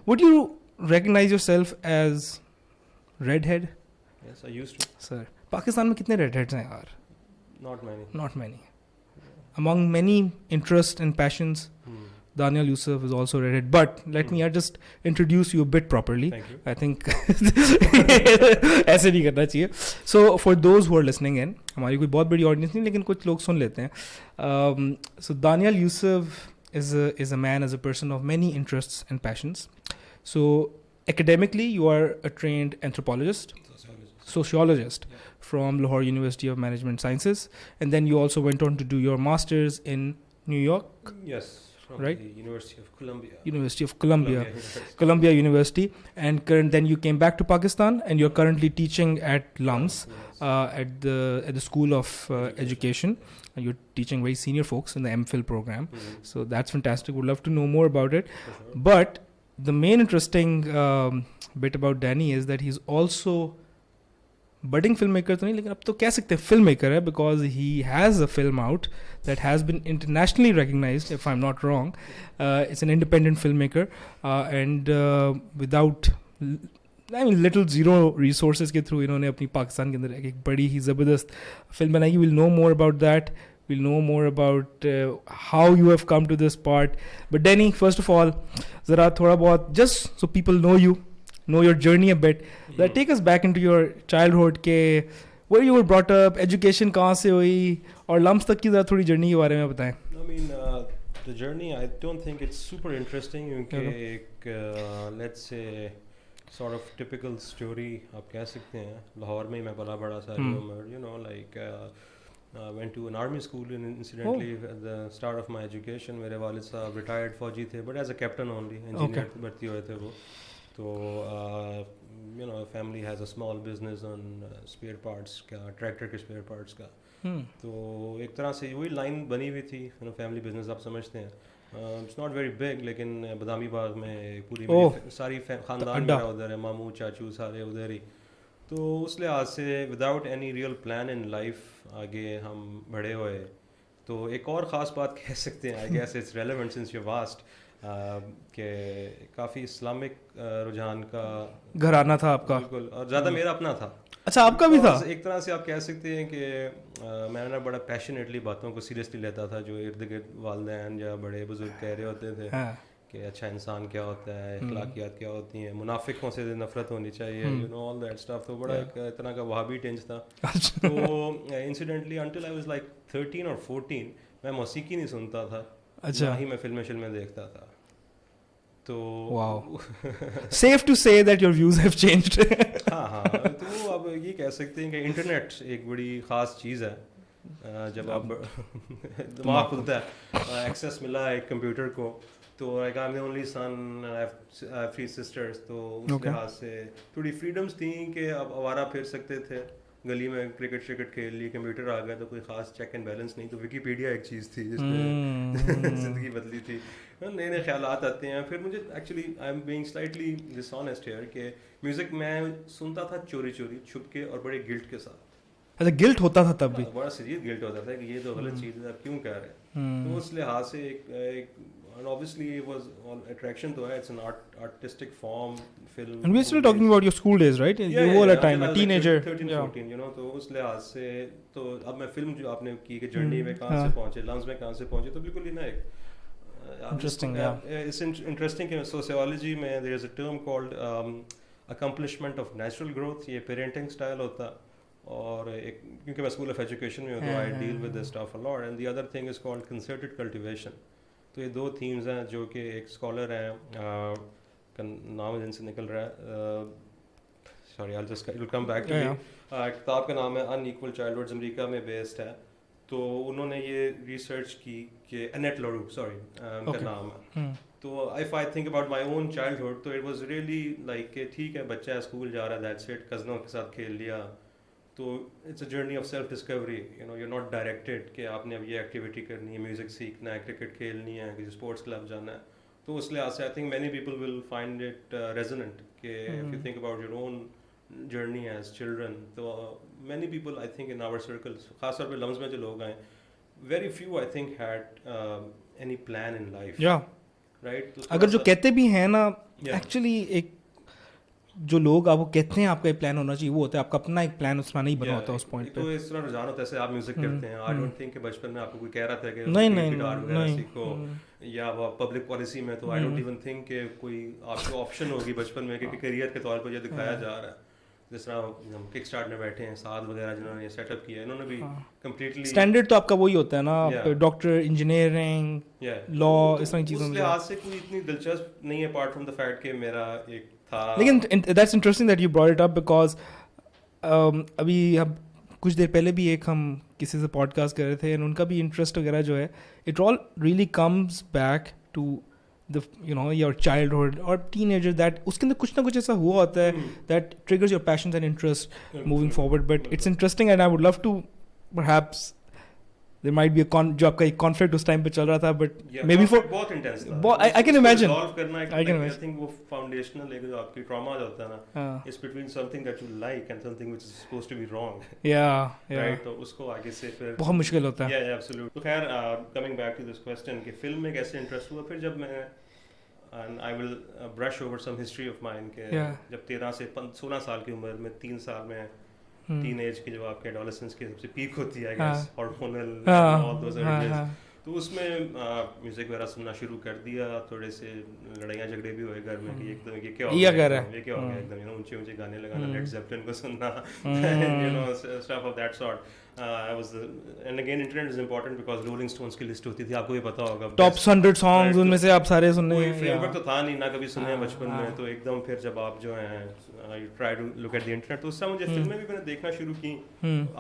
Would you recognize yourself as redhead? Yes, I used to. Sir, Pakistan में कितने redheads हैं यार? Not many. Not many. Among many interests and passions, Daniyal Yousaf is also redhead. But let me just introduce you a bit properly. Thank you. I think ऐसे नहीं करना चाहिए. So for those who are listening in, हमारी कोई बहुत बड़ी audience नहीं, लेकिन कुछ लोग सुन लेते हैं. So Daniyal Yousaf is a man, as a person of many interests and passions. So academically, you are a trained anthropologist, sociologist from Lahore University of Management Sciences, and then you also went on to do your masters in New York. Yes, from right? the University of Columbia. University of Columbia University, and then you came back to Pakistan, and you're currently teaching at LUMS, at the School of Education. You're teaching very senior folks in the MPhil program, so that's fantastic. Would love to know more about it. Sure. But the main interesting bit about Danny is that he's also budding filmmaker तो नहीं, लेकिन अब तो कह सकते हैं filmmaker है, because he has a film out that has been internationally recognized, if I'm not wrong. It's an independent filmmaker, and without little zero resources के through इन्होंने अपनी पाकिस्तान के अंदर एक बड़ी ही ज़बरदस्त फिल्म बनाई. We'll know more about that. We'll know more about how you have come to this part. But Danny, first of all, ज़रा थोड़ा बहुत, just so people know you, know your journey a bit, that take us back into your childhood के where you were brought up, education कहाँ से हुई, और LUMS तक की ज़रा थोड़ी journey के बारे में बताएं. I mean, the journey, I don't think it's super interesting क्योंकि एक let's say sort of typical story आप कह सकते हैं. लाहौर में ही मैं पला बड़ा सारी उम्र, you know, like went to an army school, and incidentally at the start of my education मेरे वालिद साहब retired फौजी थे, but as a captain only, engineer भर्ती हुए थे वो. तो you know, family has a small business on spare parts का, tractor के spare parts का. तो एक तरह से वही line बनी हुई थी, you know, family business आप समझते हैं. It's not very big, लेकिन बदामी बाग में पूरी सारी खानदान मेरा उधर है, मामू चाचू सारे उधर ही. तो उस लिहाज से without any real plan in life आगे हम बढ़े हुए. तो एक और ख़ास बात कह सकते हैं, I guess it's relevant since you watched, कि काफ़ी इस्लामिक रुझान का घराना था आपका. बिल्कुल, और ज़्यादा मेरा अपना था. अच्छा, आपका भी था? एक तरह से आप कह सकते हैं कि मैं ना बड़ा पैशनेटली बातों को सीरियसली लेता था, जो इर्द गिर्द वालिदैन या बड़े बुजुर्ग कह रहे होते थे कि अच्छा इंसान क्या होता है, अखलाकियात क्या होती हैं, मुनाफिकों से नफरत होनी चाहिए, you know all that stuff. तो बड़ा एक तरह का वहाबी टेंस था. तो incidentally until I was like 13 और 14 मैं मौसीकी नहीं सुनता था. अच्छा. ना ही मैं फिल्में देखता था. तो wow, safe to say that your views have changed. हाँ, तो अब ये कह सकते हैं कि इंटरनेट एक बड़ी ख़ास चीज़ है. जब आप दिमाग खुलता है, एक्सेस मिला है एक कंप्यूटर को, तो like I'm the only son, I have 3 sisters, तो उस लिहाज से थोड़ी फ्रीडम्स थी कि अब आवारा फिर सकते थे, गली में क्रिकेट खेल ली. कंप्यूटर आ गया तो कोई ख़ास चेक एंड बैलेंस नहीं. तो विकीपीडिया एक चीज़ थी जिसने ज़िंदगी बदली थी. नए ख्यालात आते हैं. फिर मुझे actually I am being slightly dishonest here कि म्यूज़िक मैं सुनता था चोरी छुप के और बड़े गिल्ट के साथ. अच्छा, गिल्ट होता था तब भी? बड़ा सीरियस गिल्ट होता था कि ये तो गलत चीज़ है, आप क्यों कह रहे हैं. तो उस लिहाज से एक and obviously it was all attraction to it. It's an artistic form, film. And we're still talking about your school days, right? You were a time, a teenager. 13, 14, you know. तो उस लिहाज से तो अब मैं फिल्म जो आपने की कि जर्नी में कहाँ से पहुँचे, लम्स में कहाँ से पहुँचे, तो बिल्कुल ही ना एक interesting. It's interesting कि sociology में there is a term called accomplishment of natural growth. ये parenting style होता. और एक क्योंकि मैं स्कूल ऑफ एजुकेशन में हूँ तो I deal with this stuff a lot. And the other thing is called concerted cultivation. तो ये 2 थीम्स हैं जो कि एक स्कॉलर हैं, नाम जिनसे निकल रहा है, sorry I just will come back to me. किताब का नाम है अनइक्वल चाइल्डहुड्स, अमेरिका में बेस्ड है. तो उन्होंने ये रिसर्च की कि एनेट लॉरू, सॉरी उनका नाम है. तो if I think about my own childhood, तो इट वाज रियली लाइक कि ठीक है बच्चा स्कूल जा रहा है, दैट्स इट, कज़नों के साथ खेल लिया. तो it's a journey of self discovery, you know, you are not directed कि आपने अब ये एक्टिविटी करनी है, म्यूज़िक सीखना है, क्रिकेट खेलनी है, किसी स्पोर्ट्स क्लब जाना है. तो उस लिहाज से I think many people will find it resonant कि if you think about your own journey as children, तो many people I think in our circles, खासतौर पे लम्स में जो लोग आए, very few I think had any plan in life, right? अगर जो कहते भी हैं ना, एक्चुअली एक जो लोग आपको कहते हैं आपका एक प्लान होना चाहिए, वो होता है आपका अपना एक प्लान उसमें नहीं बना होता उस पॉइंट पे। तो इस तरह रुझान होता है, जैसे आप म्यूजिक करते हैं, आई डोंट थिंक कि बचपन में आपको कोई कह रहा था कि नहीं गिटार वगैरह सीखो, या पब्लिक पॉलिसी में तो आई डोंट इवन थिंक कि कोई आपको ऑप्शन होगी बचपन में कि करियर के तौर पर ये दिखाया जा रहा है। जिस तरह हम किकस्टार्ट में बैठे हैं, साथ वगैरह जिन्होंने सेटअप किया है, इन्होंने भी कंप्लीटली स्टैंडर्ड तो आपका वही होता है ना, डॉक्टर, इंजीनियरिंग, लॉ, इस तरह की चीज़ों में। आज से कोई इतनी दिलचस्प नहीं है अपार्ट फ्रॉम द फैक्ट कि मेरा एक था। लेकिन that's interesting that you brought it up, because अभी हम कुछ देर पहले भी एक हम किसी से पॉडकास्ट कर रहे थे, एंड उनका भी इंटरेस्ट वगैरह जो है, it all really comes back to the your childhood और टीनेजर, दैट उसके अंदर कुछ ना कुछ ऐसा हुआ होता है that triggers your passions and interest moving forward. But it's interesting and I would love to perhaps there might be a जो आपका एक conflict उस time पे चल रहा था, but maybe for बहुत intense था. I can imagine. Resolve करना I can imagine. I think वो foundational एक जो आपकी trauma जो होता है ना, it's between something that you like and something which is supposed to be wrong. Yeah. Right. तो उसको आगे से फिर बहुत मुश्किल होता है. Yeah, absolutely. तो खैर coming back to this question कि film में कैसे interest हुआ, फिर जब मैं and I will brush over some history of mine के जब 13 से 16 साल की उम्र में 3 साल में टीनेज की जो आपके एडोलेसेंस की सबसे पीक होती है, I guess, hormonal all those urges, तो उसमें म्यूजिक वगैरह सुनना शुरू कर दिया. थोड़े से लड़ाइयाँ झगड़े भी हुए घर में कि एकदम ये क्या हो गया, एकदम ऊंचे ऊंचे गाने लगाना, लेड ज़ेपलिन को सुनना, stuff of that sort. I was and again internet is important because Rolling Stones की लिस्ट होती थी, आपको ये पता होगा, टॉप 100 सॉन्ग्स, उनमें से आप सारे सुनने. कोई फ्रेमवर्क तो था नहीं ना, कभी सुने हैं बचपन में, तो एकदम फिर जब आप जो हैं you try to look at the internet, तो उससे मुझे फिल्में भी मैंने देखना शुरू की.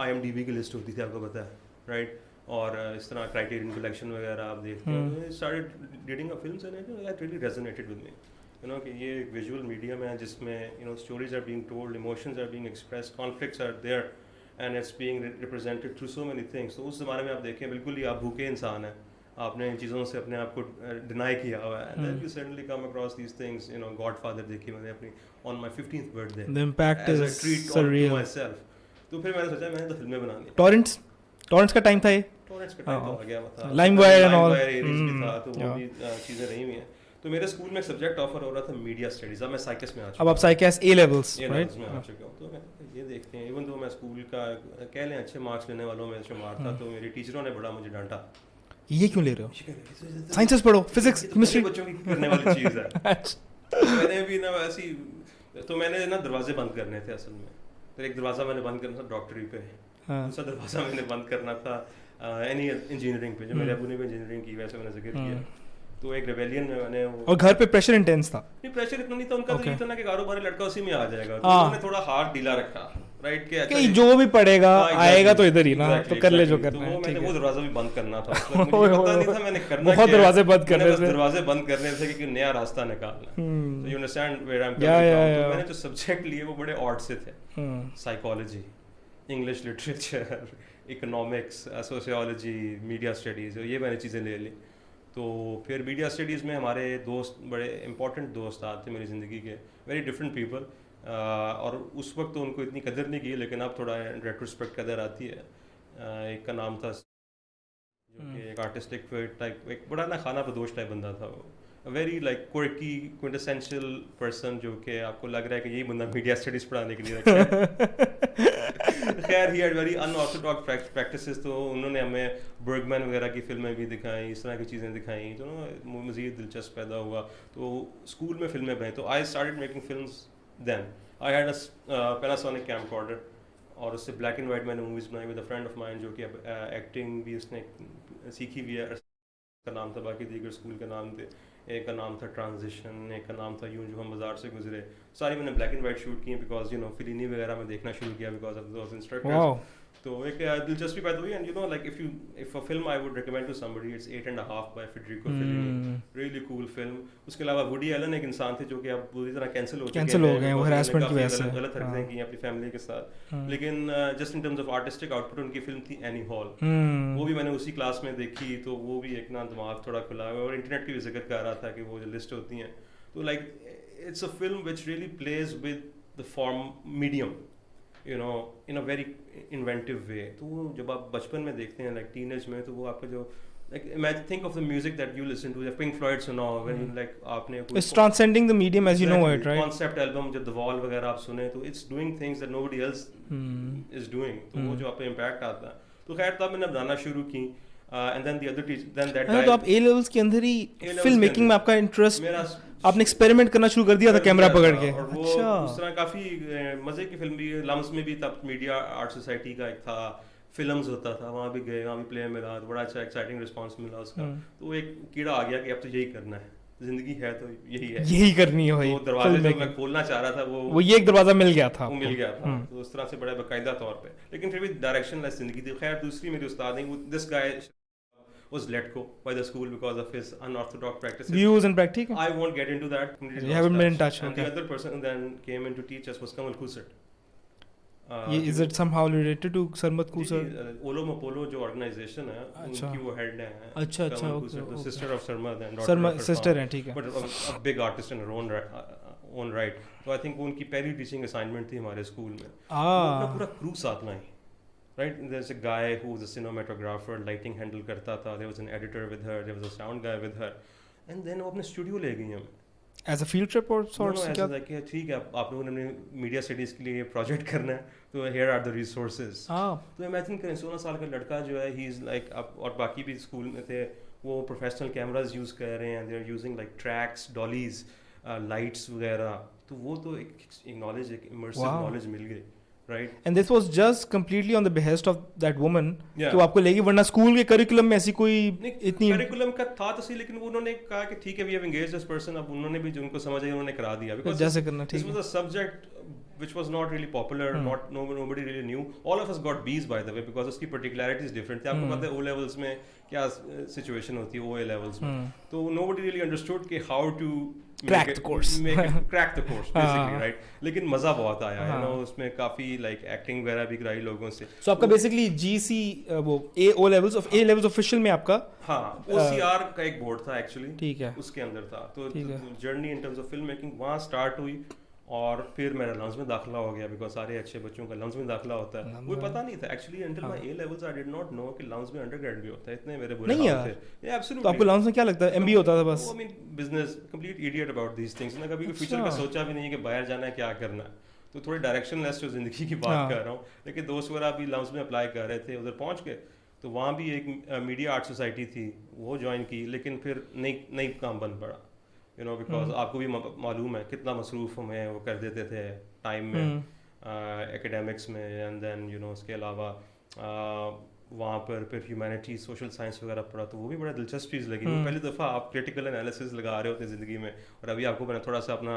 IMDb की लिस्ट होती थी, आपको पता है, राइट? और इस तरह क्राइटेरियन कलेक्शन वगैरह आप देखते हैं. Started reading a films and it really resonated with me, कि ये एक विजुअल मीडियम है जिसमें stories are being told, emotions are being expressed, conflicts are there and it's being represented through so many things. तो उस ज़माने में आप देखें बिल्कुल ही आप भूखे इंसान हैं, आपने इन चीज़ों से अपने आप को डिनाई किया हुआ है, and then you suddenly come across these things. Godfather देखी मैंने अपनी on my 15th birthday, the impact is surreal myself. तो फिर मैंने सोचा मैंने तो फिल्में बनानी. टॉरेंट्स का टाइम था ये, टॉरेंट्स का टाइम तो आ गया था, लाइमवायर एंड ऑल था, तो वो भी चीज़ें रही हुई हैं. तो मेरे स्कूल में सब्जेक्ट ऑफर हो रहा था मीडिया स्टडीज. अब मैं साइकेस में आ चुका हूं. अब आप साइकेस ए लेवल्स राइट में आ चुका हूं. तो मैं ये देखते हैं, इवन तो मैं स्कूल का कह लें अच्छे मार्क्स लेने वालों में शुमार था, तो मेरी टीचरों ने बड़ा मुझे डांटा. ये क्यों ले रहे हो, साइंसेस पढ़ो, फिजिक्स, केमिस्ट्री, बच्चों की करने वाली चीज़ है. मैंने भी ना ऐसी, तो मैंने ना दरवाजे बंद करने थे असल में. तो एक दरवाज़ा मैंने बंद करना था डॉक्टरी पे, दूसरा दरवाज़ा मैंने बंद करना था एनी इंजीनियरिंग पे, जो मेरे अबू ने भी इंजीनियरिंग की, वैसे मैंने जिक्र किया. तो एक रेबेलियन में मैंने और घर पे प्रेशर इंटेंस था. नहीं, प्रेशर इतना नहीं था उनका. तो ये था ना कि कारोबारी लड़का उसी में आ जाएगा, तो उन्होंने थोड़ा हाथ ढीला रखा, राइट? कि जो भी पढ़ेगा आएगा तो इधर ही ना, तो कर ले जो करना है. मैंने वो दरवाजा भी बंद करना था, मुझे पता नहीं था मैंने करना. बहुत दरवाजे बंद करने थे, दरवाजे बंद करने थे कि नया रास्ता निकालना. तो you understand where I am coming from. मैंने जो सब्जेक्ट लिए वो बड़े ऑड से थे. Psychology, English literature, economics, sociology, media studies, ये मैंने चीज़ें ले ली. तो फिर मीडिया स्टडीज़ में हमारे दोस्त, बड़े इंपॉर्टेंट दोस्त आते मेरी ज़िंदगी के, वेरी डिफरेंट पीपल. और उस वक्त तो उनको इतनी कदर नहीं की, लेकिन अब थोड़ा रेट्रोस्पेक्ट कदर आती है. एक का नाम था जो कि एक आर्टिस्टिक टाइप, एक बड़ा ना खाना बदोश टाइप बंदा था वो, very like quirky quintessential person, जो कि आपको लग रहा है कि यही बंदा मीडिया स्टडीज़ पढ़ाने के लिए रखा है. खैर he had very unorthodox practices. तो उन्होंने हमें बर्गमैन वगैरह की फिल्में भी दिखाई, इस तरह की चीज़ें दिखाई, तो मज़ीद दिलचस्प पैदा हुआ. तो स्कूल में फिल्में बनाई, तो I started making films then. I had a Panasonic camcorder, और उससे ब्लैक एंड वाइट मैंने मूवीज़ बनाई with a friend of mine, जो कि अब एक्टिंग भी उसने सीखी भी है. का नाम था, बाकी दीगर स्कूल के नाम थे. एक का नाम था ट्रांजिशन, एक का नाम था यूं जो हम बाजार से गुजरे. सारी मैंने ब्लैक एंड वाइट शूट की, बिकॉज फिलिनी वगैरह में देखना शुरू किया बिकॉज ऑफ दोस इंस्ट्रक्टर्स. तो एक दिलचस्पी पैदा हुई and you know like if a film I would recommend to somebody it's 8.5 by Federico Fellini, really cool film. उसके अलावा वुडी एलन एक इंसान थे जो कि अब पूरी तरह कैंसिल हो गए हैं वो हरासमेंट की वजह से, गलत हरकतें की अपनी फैमिली के साथ. लेकिन just in terms of artistic output उनकी फिल्म थी एनी हॉल, वो भी मैंने उसी क्लास में देखी. तो वो भी एक ना दिमाग थोड़ा खुला हुआ और इंटरनेट की भी जिक्र कर रहा था कि वो जो लिस्ट होती हैं तो like it's a film which really plays with the form medium, you know, in a very inventive way. तो वो जब आप बचपन में देखते हैं लाइक टीनेज में, तो वो आपका जो like imagine think of the music that you listen to, the Pink Floyd सुना हो when you like आपने it's transcending the medium as you know it, right? Concept album जब The Wall वगैरह आप सुने तो it's doing things that nobody else is doing. तो वो जो आप पे impact आता है. तो खैर तब मैंने बनाना शुरू की and then the other teacher then that guy. तो आप A levels के अंदर ही फिल्म मेकिंग में आपका इंटरेस्ट, आपने एक्सपेरिमेंट करना शुरू कर दिया था कैमरा पकड़ के. और वो उस तरह काफी मजे की फिल्म भी, लम्स में भी तब मीडिया आर्ट सोसाइटी का एक था, फिल्म्स होता था, वहाँ भी गए, वहाँ भी प्ले मिला, तो बड़ा अच्छा एक्साइटिंग रिस्पांस मिला उसका. तो एक कीड़ा आ गया कि अब तो यही करना है, जिंदगी है तो यही करनी है भाई. वो दरवाजे जो मैं खोलना चाह रहा था वो ये एक दरवाजा मिल गया था, वो मिल गया था. तो उस तरह से बड़ा बाकायदा तौर पे, लेकिन फिर भी डायरेक्शनलेस जिंदगी थी. खैर दूसरी मेरी उस्ताद हैं, this guy was let go by the school because of his unorthodox practices. Views and practice. I won't get into that. You haven't been in touch. And the other person who then came in to teach us was Kanwal Khoosat. Is it somehow related to Salman Ijaz? Olo Mapolo जो organization है, उनकी वो head है. अच्छा, the sister of Sarma and daughter Sarma of her sister father. है, ठीक है. But a big artist in her own right. तो I think वो उनकी पहली teaching assignment थी हमारे school में. वो पूरा crew साथ लाई. Right, there's a guy who was a cinematographer, lighting handle करता था. There was an editor with her. There was a sound guy with her. And then वो अपने studio ले गई हमें. As a field trip or sorts? No, ऐसा था कि ठीक है, आप लोगों ने मीडिया स्टडीज के लिए प्रोजेक्ट करना है, तो here are the resources. तो इमेजिन करें 16 साल का लड़का जो है, he is like, और बाकी भी स्कूल में थे, वो प्रोफेशनल कैमराज यूज़ कर रहे हैं, they are using like tracks, dollies, lights वगैरह. तो वो तो एक knowledge, एक immersive knowledge मिल गई. Right. And this was just completely on the behest of that woman. कि वो आपको लेगी, वरना स्कूल के करिकुलम में ऐसी कोई इतनी करिकुलम का था तो सही, लेकिन वो उन्होंने कहा कि ठीक है, we have engaged this person. अब उन्होंने भी जो उनको समझ आई उन्होंने करा दिया. Because जैसे करना ठीक. This was a subject which was not really popular. Nobody really knew. All of us got B's by the way because उसकी particularities different थी. आपको पता है O levels में क्या situation होती है, OA levels में. तो nobody really understood कि how to crack the course basically, right? लेकिन मजा बहुत आया है ना उसमें, काफी like acting वगैरह भी कराई लोगों से. So आपका basically GC वो A levels official में आपका OCR का एक बोर्ड था actually, ठीक है, उसके अंदर था. तो journey in terms of film making वहाँ स्टार्ट हुई और फिर मेरा लम्स में दाखिला हो गया बिकॉज सारे अच्छे बच्चों का लम्स में दाखिला होता है. वो पता नहीं था actually until my A levels. I did not know कि लम्स में अंडरग्रेड भी होता है. इतने मेरे बुरे हाल थे. एब्सोल्युटली. तो आपको लम्स में क्या लगता है, एमबी होता था बस? I mean business, complete idiot about these things ना. कभी फ्यूचर का सोचा भी नहीं कि बाहर जाना है, क्या करना है. तो थोड़ी डायरेक्शनलेस जो जिंदगी की बात कर रहा हूँ. लेकिन दोस्त वगैरह भी लम्स में अप्लाई कर रहे थे, उधर पहुँच गए. तो वहाँ भी एक मीडिया आर्ट सोसाइटी थी, वो ज्वाइन की. लेकिन फिर नई काम बन पड़ा, यू नो, बिकॉज आपको भी मालूम है कितना मसरूफ़ हमें वो कर देते थे टाइम में एकेडमिक्स में. एंड देन यू नो उसके अलावा वहाँ पर फिर ह्यूमैनिटीज, सोशल साइंस वगैरह पढ़ा, तो वो भी बड़ा दिलचस्प चीज़ लगी. पहली दफ़ा आप क्रिटिकल एनालिसिस लगा रहे होते हैं ज़िंदगी में. और अभी आपको मैंने थोड़ा सा अपना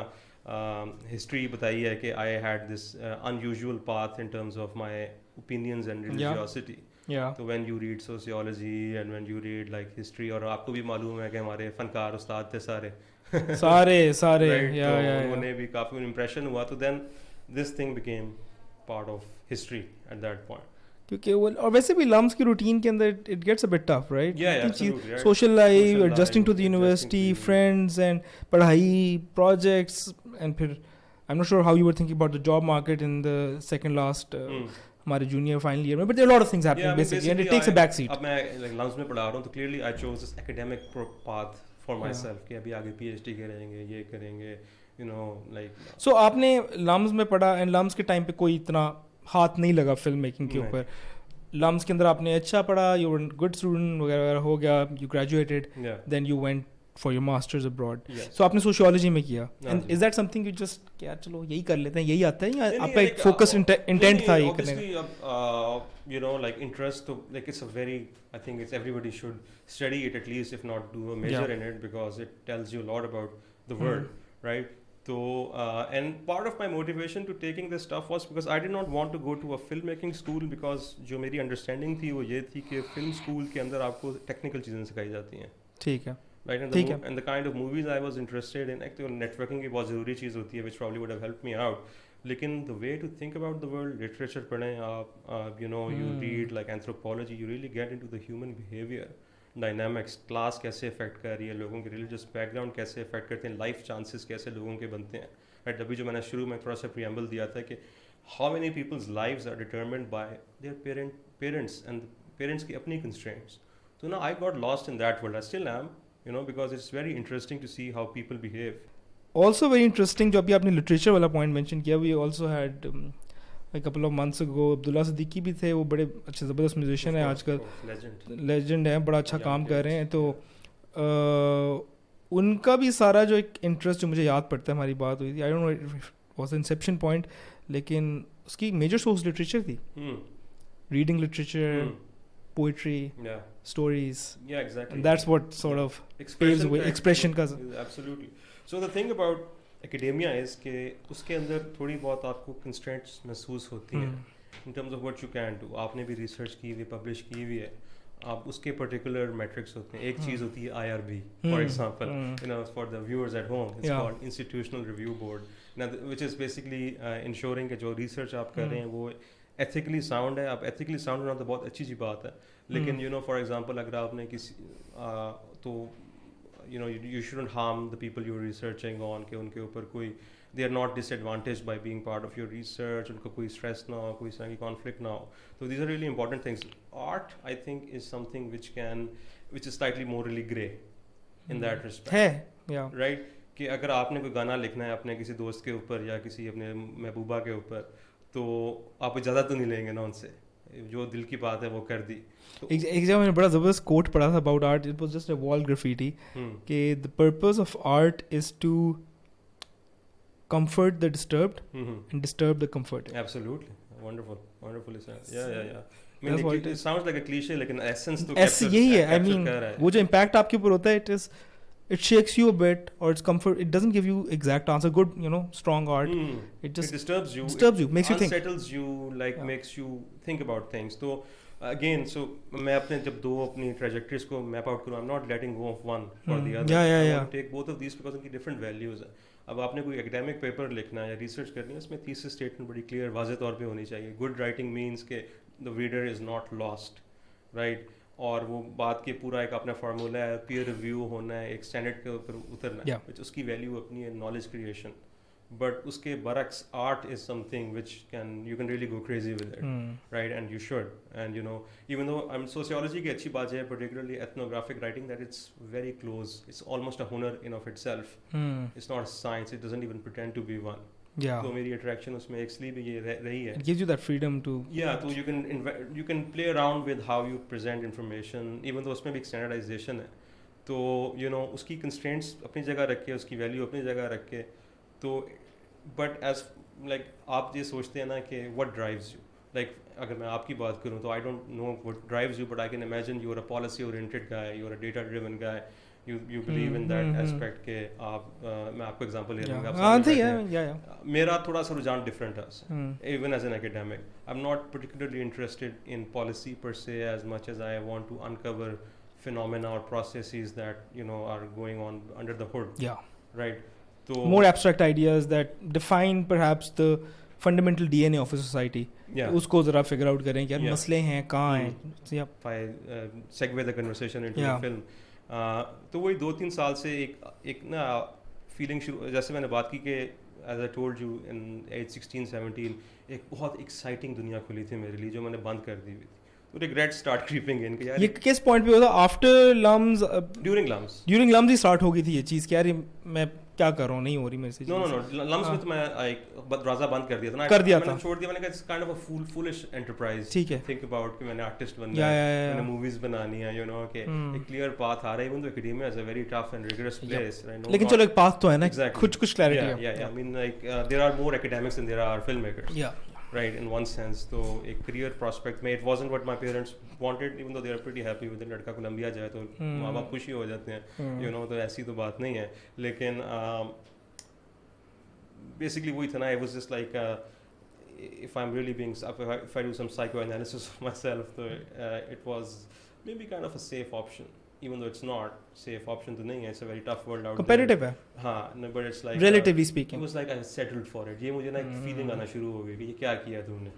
हिस्ट्री बताई है कि I had this unusual path in terms of my opinions and religiosity. तो when you read sociology and when you read like history, और आपको भी मालूम है कि हमारे फनकार उस्ताद थे सारे उन्होंने भी काफ़ी इम्प्रेशन हुआ. तो then this thing became part of history at that point. क्योंकि वो, और वैसे भी लम्स की रूटीन के अंदर it gets a bit tough, right? Social life, adjusting to the university, friends and पढ़ाई, प्रोजेक्ट्स, एंड फिर I am not sure how you were thinking about the job market in the second last हमारे junior final year में. But there are lot of things happening basically and it takes a back seat. अब मैं लम्स में पढ़ा रहा हूँ तो clearly I chose this academic path for my self कि अभी आगे PhD करेंगे, ये करेंगे, यू नो लाइक. सो आपने लम्स में पढ़ा एंड लम्स के टाइम पे कोई इतना हाथ नहीं लगा फिल्म मेकिंग के ऊपर. लम्स के अंदर आपने अच्छा पढ़ा, यू वर गुड स्टूडेंट वगैरह हो गया, you graduated, then you went for your masters abroad. So आपने सोशियोलॉजी में किया. And is that something you just क्या चलो यही कर लेते हैं, यही आता है, या आपका एक फोकस इंटेंट था ये करने का? You know, like interest, तो like it's a very, I think it's everybody should study it at least, if not do a major in it, because it tells you a lot about the world, right? तो and part of my motivation to taking this stuff was because I did not want to go to a filmmaking school because जो मेरी understanding थी वो ये थी कि film school के अंदर आपको technical चीज़ें सिखाई जाती हैं. ठीक है. Right, and the kind of movies I was interested in, एक तो networking की बहुत ज़रूरी चीज़ होती है which probably would have helped me out. लेकिन the way to think about the world, literature पढ़ें आप, you know, you read like anthropology, you really get into the human behavior. Dynamics, class कैसे affect कर रही है, लोगों के religious background कैसे अफेक्ट करते हैं, लाइफ चांसेस कैसे लोगों के बनते हैं. राइट, अभी जो मैंने शुरू में थोड़ा सा प्रीएम्बल दिया था कि how many people's lives are determined by their parents and parents की अपनी कंस्ट्रेंट्स. तो ना I got lost in that world, I still am, you know, because it's very interesting to see how people behave. Also very interesting, जो अभी आपने literature वाला point mention किया, we also had a couple of months ago Abdullah Siddiqui भी थे, वो बड़े अच्छे ज़बरदस्त म्यूजिशियन है आजकल, लेजेंड है, बड़ा अच्छा काम कर रहे हैं. तो उनका भी सारा जो एक इंटरेस्ट जो मुझे याद पड़ता है, हमारी बात हुई थी, I don't know it was inception point, लेकिन उसकी मेजर सोर्स लिटरेचर थी. Reading literature, poetry, stories, and that's what sort of paves way expression का. Absolutely. So the thing about academia is कि उसके अंदर थोड़ी बहुत आपको कंस्ट्रेंट्स महसूस होती हैं इन terms of what you can do. आपने भी रिसर्च की हुई, पब्लिश की हुई है, आप उसके पर्टिकुलर मैट्रिक्स होते हैं. एक चीज़ होती है IRB, for example, you know, for the viewers at home, it's called institutional review board, which is basically ensuring कि जो रिसर्च आप कर रहे हैं वो एथिकली साउंड है. आप एथिकली साउंड होना तो बहुत अच्छी सी बात है, लेकिन यू नो, फॉर एग्जांपल, अगर आपने किसी तो you know, you shouldn't harm the people you're researching on, कि उनके ऊपर कोई, they are not disadvantaged by being part of your research, उनको कोई stress ना हो, कोई तरह की conflict ना हो. So these are really important things. Art, I think, is something which is slightly morally grey in that respect. है, yeah. Right? कि अगर आपने कोई गाना लिखना है अपने किसी दोस्त के ऊपर या किसी अपने महबूबा के ऊपर, तो आप इजाज़त तो नहीं लेंगे ना उनसे, जो दिल की बात है वो कर दी. एक जगह मैंने बड़ा ज़बरदस्त कोट पढ़ा था about art, it was just a wall graffiti, कि the purpose of art is to comfort the disturbed and disturb the comforted. Absolutely. Wonderfully said. Yeah. I mean, it sounds like a cliche, like an essence to capture. यही है, I mean, वो जो impact आपके ऊपर होता है, it shakes you a bit, or it's comfort. It doesn't give you exact answer. Good, you know, strong art. It just disturbs you, makes you think, unsettles you, like makes you think about things. So again, so मैं अपने जब दो अपनी trajectories को map out करूँ, I'm not letting go of one for the other. I want to take both of these because उनकी different values है. अब आपने कोई एकेडमिक पेपर लिखना है या रिसर्च करनी है, उसमें थीसिस स्टेटमेंट बड़ी क्लियर वाज़े तौर पे होनी चाहिए. गुड राइटिंग मीन्स के the reader is not lost, right, और वो बात के पूरा एक अपना फार्मूला है, पीयर रिव्यू होना है, एक स्टैंडर्ड के ऊपर उतरना है, which उसकी वैल्यू अपनी है, नॉलेज क्रिएशन. बट उसके बरक्स art is something which you can really go crazy with it, right, and you should. And you know, even though sociology की अच्छी बात है, particularly ethnographic writing, that it's very close, it's almost a हुनर in of itself. It's not science, it doesn't even pretend to be one. तो मेरी attraction उसमें actually भी ये रही है. It gives you that freedom to, तो you can play around with how you present information, even though उसमें भी एक स्टैंडर्डाइजेशन है. तो you know, उसकी constraints अपनी जगह रख के, उसकी वैल्यू अपनी जगह रख के, तो बट एज लाइक आप ये सोचते हैं ना कि what drives you, like अगर मैं आपकी बात करूँ तो I don't know what drives you, but I can imagine you're a policy oriented guy, you're a data driven guy, you believe in that aspect के आप मैं आपको एग्जांपल ले लूँगा. मेरा थोड़ा सा रुझान डिफरेंट है, even as an academic. I'm not particularly interested in policy per se as much as I want to uncover phenomena or processes that, you know, are going on under the hood. Right. So more abstract ideas that define perhaps the fundamental DNA of a society. उसको ज़रा figure out करें कि यार मसले हैं कहाँ हैं. If I segue the conversation into the film. तो वही 2-3 साल से एक ना फीलिंग शुरू, जैसे मैंने बात की कि as I told you in as 16-17 एक बहुत एक्साइटिंग दुनिया खुली थी मेरे लिए जो मैंने बंद कर दी हुई थी. तो रिग्रेट स्टार्ट क्रीपिंग इन कि यार ये किस पॉइंट पे होता, आफ्टर लम्स, ड्यूरिंग लम्स ही स्टार्ट हो गई थी ये चीज़ कि यार मैं क्या कर रहा हूँ, नहीं हो रही मेरे से. नो लम्स में तो मैं दरवाजा बंद कर दिया था ना, मैंने छोड़ दिया. मैंने कहा it's kind of a foolish enterprise. ठीक है, थिंक अबाउट कि मैंने आर्टिस्ट बनना है, मैंने मूवीज बनानी है, यू नो, कि एक क्लियर पाथ आ रहा है. Even though academia is a very tough and rigorous place, right, लेकिन चलो एक पाथ तो है ना, कुछ क्लैरिटी है. I mean like there are more academics and there are filmmakers, right, in one sense. तो एक career prospect में it wasn't what my parents wanted, even though they are pretty happy with it. लड़का Colombia जाए तो माँ बाप खुशी हो जाते हैं, you know, तो ऐसी तो बात नहीं है. लेकिन basically वही था ना, it was just like if I'm really being, if I do some psychoanalysis of myself, so it was maybe kind of a safe option, even though it's not safe option तो नहीं है, it's a very tough world out competitive there. है हाँ, no, but it's like relatively speaking. it was like I settled for it. ये मुझे ना एक feeling आना शुरू हो गई कि ये क्या किया तुमने,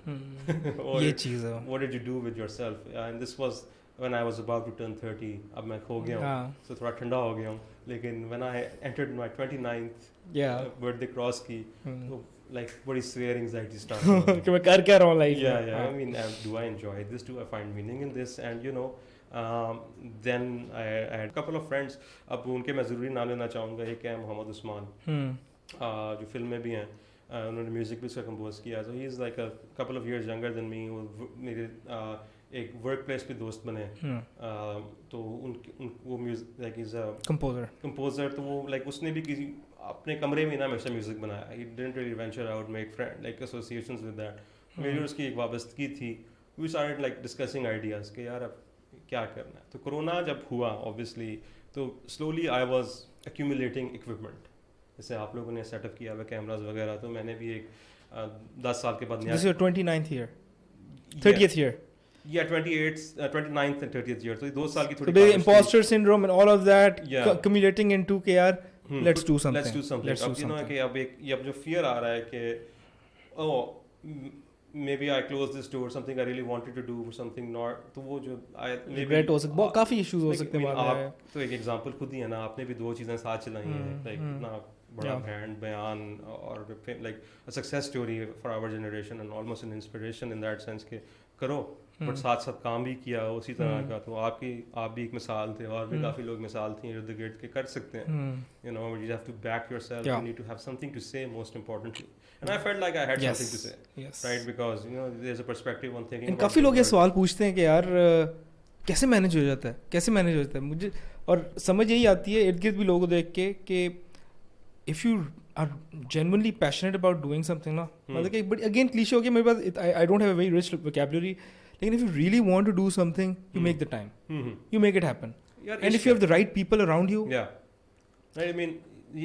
और ये चीज़ है, what did you do with yourself, and this was when I was about to turn 30. अब मैं खो गया हूँ, so थोड़ा ठंडा हो गया हूँ, लेकिन when I entered my 29th birthday cross की, तो like बड़ी severe anxiety started. कि मैं कर क्या रहा हूँ life में. Yeah. I mean, do I enjoy this? Do I find meaning in this? And you know, then I had a couple of friends. अब उनके मैं ज़रूरी नाम लेना चाहूँगा. एक है मोहम्मद उस्मान, जो फिल्म में भी हैं. उन्होंने म्यूज़िक भी उसका कंपोज किया. So he is like a couple of years younger than me. वो मेरे एक वर्क प्लेस पे दोस्त बने. तो वो म्यूजिक लाइक इज कंपोजर, तो वो लाइक उसने भी किसी अपने कमरे में ना हमेशा म्यूजिक बनाया. He didn't really venture out, make friend like associations with that. मेरी और उसकी एक वाबस्तगी थी. We started like discussing ideas कि यार अब क्या करना है. तो कोरोना जब हुआ ऑब्वियसली, तो slowly I was accumulating equipment. जैसे आप लोगों ने सेटअप किया हुआ कैमराज वगैरह, तो मैंने भी एक 10 साल के बाद नया. This is your 29th year, 30th year. Yeah, 29th and 30th year. So 2 साल की थोड़ी. So the imposter syndrome and all of that accumulating into कि यार let's do something. Let's do something. अब you know कि अब जो fear आ रहा है कि maybe I closed this door, something I really wanted to do, something not. तो वो जो regret हो सकता है, काफी issues हो सकते हैं. आप तो एक example खुद ही है ना, आपने भी 2 चीज़ें साथ चलाई हैं, like इतना बड़ा brand बयान और like a success story for our generation and almost an inspiration in that sense कि करो, बट साथ साथ काम भी किया उसी तरह का. तो आप भी एक मिसाल थे, और भी काफ़ी लोग मिसाल थी इर्द गिर्द के कर सकते हैं. You know, you have to back yourself. You need to have something to say, most importantly. And I felt like I had something to say. Yes. Right, because you know there's a perspective on thinking. काफ़ी लोग ये सवाल पूछते हैं कि यार कैसे manage हो जाता है. मुझे और समझ यही आती है इर्द गिर्द भी लोगों को देख के कि if you are genuinely passionate about doing something ना, मतलब कि बट अगेन क्लीशे हो गया मेरे पास. I don't have a very rich vocabulary. Lekin if you really want to do something, you make the time. You make it happen. And if you have the right people around you. Yeah. I mean,